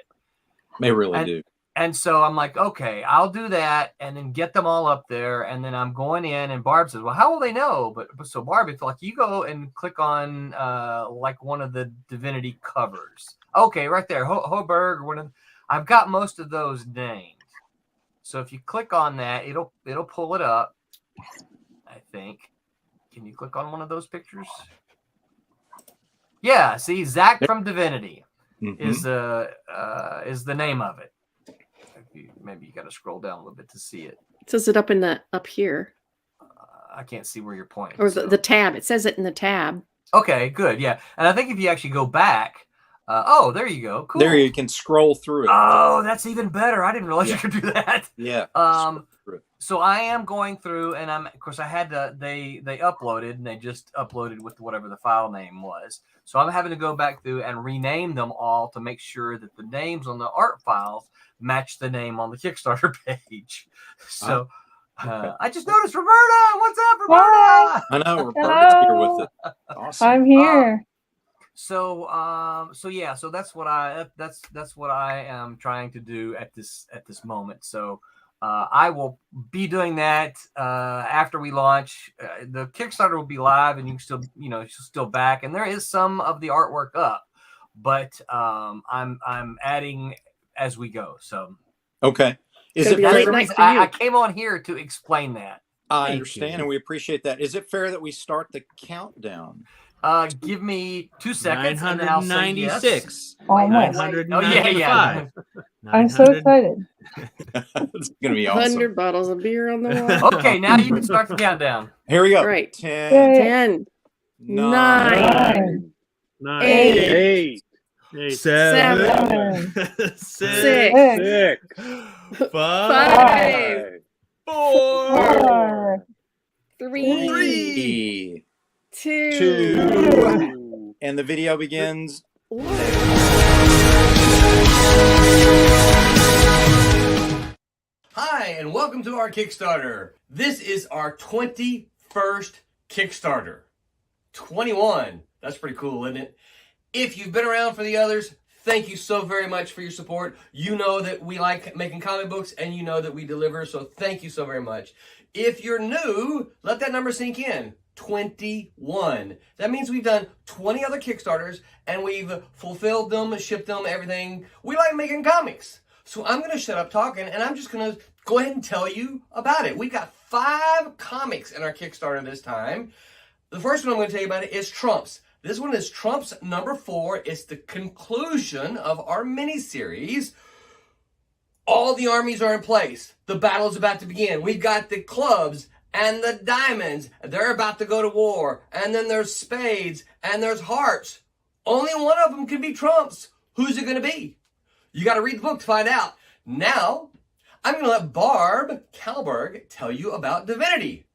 They really do. And so I'm like, okay, I'll do that and then get them all up there. And then I'm going in, and Barb says, well, how will they know? But so Barb, it's like, you go and click on like one of the Divinity covers. Okay, right there. Hoberg. I've got most of those names. So if you click on that, it'll pull it up, I think. Can you click on one of those pictures? Yeah, see, Zach from Divinity is the name of it. Maybe you got to scroll down a little bit to see it. It says it up here. I can't see where you're pointing. Or the tab. It says it in the tab. Okay, good. Yeah. And I think if you actually go back, there you go. Cool. There you can scroll through it. Oh, that's even better. I didn't realize you could do that. Yeah. So I am going through, and of course I had to, they uploaded, and they just uploaded with whatever the file name was. So I'm having to go back through and rename them all to make sure that the names on the art files match the name on the Kickstarter page. So I just noticed Roberta. What's up, Roberta? I know Roberta's here with it. Awesome. I'm here. So that's what I am trying to do at this moment. So I will be doing that after we launch. The Kickstarter will be live, and you can still back, and there is some of the artwork up, but I'm adding as we go. So okay, is it late fair? night for you. I came on here to explain that. I understand, and we appreciate that. Is it fair that we start the countdown? Give me 2 seconds, and then I'll say yes. 996. Almost. 995. I'm so excited. It's gonna be 100 awesome. bottles of beer on the wall. Okay, now you can start the countdown. Here we go. Right. 10, Yay. 10, 9, 9, 9, 8, 8, 7, 7, 6, 6, 6, 5, 4, 4, 3, 2, 2, and the video begins. 1. Hi, and welcome to our Kickstarter. This is our 21st Kickstarter. 21. That's pretty cool, isn't it? If you've been around for the others, thank you so very much for your support. You know that we like making comic books, and you know that we deliver, so thank you so very much. If you're new, let that number sink in. 21. That means we've done 20 other Kickstarters, and we've fulfilled them, shipped them, everything. We like making comics. So I'm going to shut up talking, and I'm just going to go ahead and tell you about it. We've got 5 comics in our Kickstarter this time. The first one I'm going to tell you about it is Trumps. This one is Trumps number 4. It's the conclusion of our mini-series. All the armies are in place. The battle's about to begin. We've got the clubs and the diamonds. They're about to go to war. And then there's spades and there's hearts. Only one of them can be Trumps. Who's it going to be? You got to read the book to find out. Now, I'm going to let Barb Kalberg tell you about Divinity.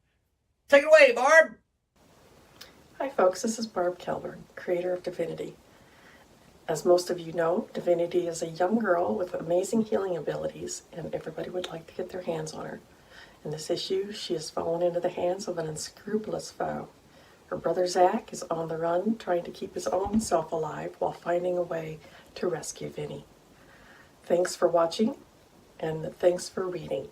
Take it away, Barb. Hi folks, this is Barb Kalberg, creator of Divinity. As most of you know, Divinity is a young girl with amazing healing abilities, and everybody would like to get their hands on her. In this issue, she has fallen into the hands of an unscrupulous foe. Her brother Zach is on the run, trying to keep his own self alive while finding a way to rescue Vinny. Thanks for watching, and thanks for reading.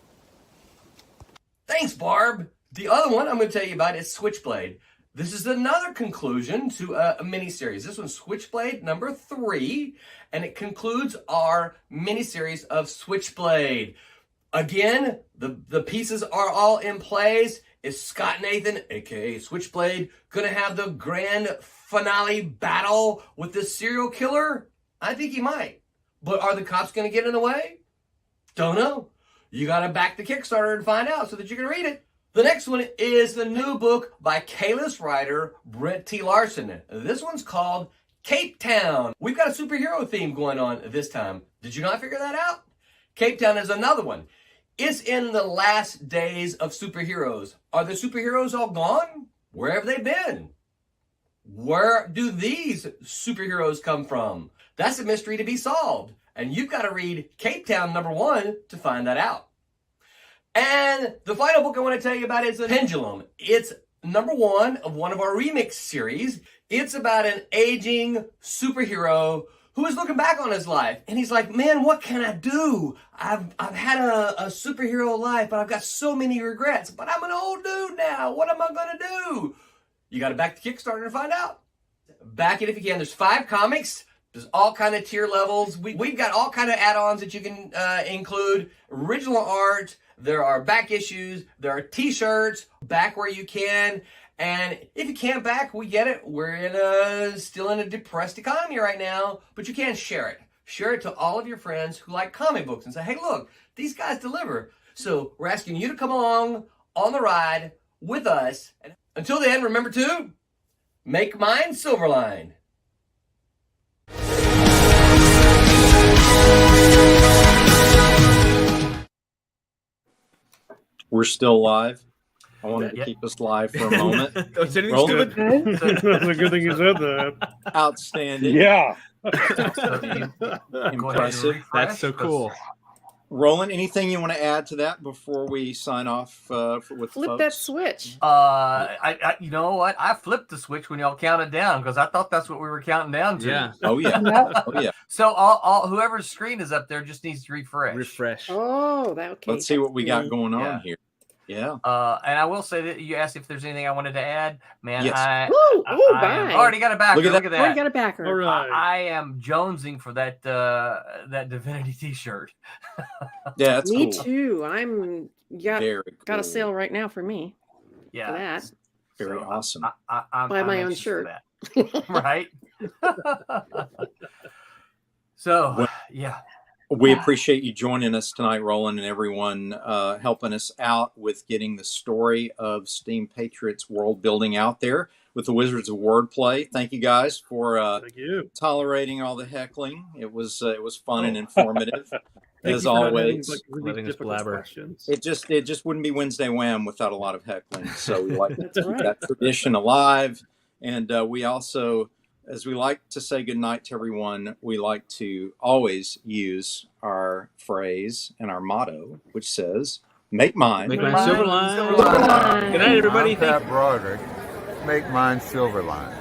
Thanks, Barb. The other one I'm going to tell you about is Switchblade. This is another conclusion to a miniseries. This one's Switchblade number 3, and it concludes our miniseries of Switchblade. Again, the pieces are all in place. Is Scott Nathan, aka Switchblade, going to have the grand finale battle with the serial killer? I think he might. But are the cops going to get in the way? Don't know. You got to back the Kickstarter and find out so that you can read it. The next one is the new book by K-list writer Brent T. Larson. This one's called Cape Town. We've got a superhero theme going on this time. Did you not figure that out? Cape Town is another one. It's in the last days of superheroes. Are the superheroes all gone? Where have they been? Where do these superheroes come from? That's a mystery to be solved. And you've got to read Cape Town number 1 to find that out. And the final book I want to tell you about is The Pendulum. It's number 1 of one of our remix series. It's about an aging superhero who is looking back on his life. And he's like, man, what can I do? I've had a superhero life, but I've got so many regrets. But I'm an old dude now. What am I going to do? You got to back the Kickstarter and find out. Back it if you can. There's 5 comics. There's all kind of tier levels. We've got all kind of add-ons that you can include. Original art. There are back issues. There are t-shirts. Back where you can. And if you can't back, we get it. We're still in a depressed economy right now. But you can share it. Share it to all of your friends who like comic books and say, hey, look, these guys deliver. So we're asking you to come along on the ride with us. And until then, remember to make mine Silverline. We're still live. I wanted to keep us live for a moment. Was anything Roland? stupid? That's a good thing you said that. Outstanding. Yeah. Impressive. That's so cool. Roland, anything you want to add to that before we sign off with Flip folks? that switch. I you know what? I flipped the switch when y'all counted down because I thought that's what we were counting down to. Yeah. Oh, yeah. Yep. Oh, yeah. So all whoever's screen is up there just needs to refresh. Oh, that okay. Let's see what we got going on Yeah. here. Yeah. And I will say that you asked if there's anything I wanted to add. Man, Yes. I Bye. already got a backer. Look at Look at Already that. got a backer. All right. I am jonesing for that Divinity t-shirt. Yeah, that's Me cool. too. I'm Very got a cool. sale right now for me. Yeah. For that. Very So awesome. I'm Buy my own anxious for shirt. that. Right. So, yeah. We appreciate you joining us tonight, Roland, and everyone helping us out with getting the story of Steam Patriots world building out there with the Wizards of Wordplay. Thank you guys for tolerating all the heckling. It was fun and informative. As always, letting us blabber. It just wouldn't be Wednesday Wham without a lot of heckling. So we like to keep that tradition alive. And we also, as we like to say goodnight to everyone, we like to always use our phrase and our motto, which says, "Make mine Silverline." Good night, everybody. I'm Pat Broderick. Make mine Silverline.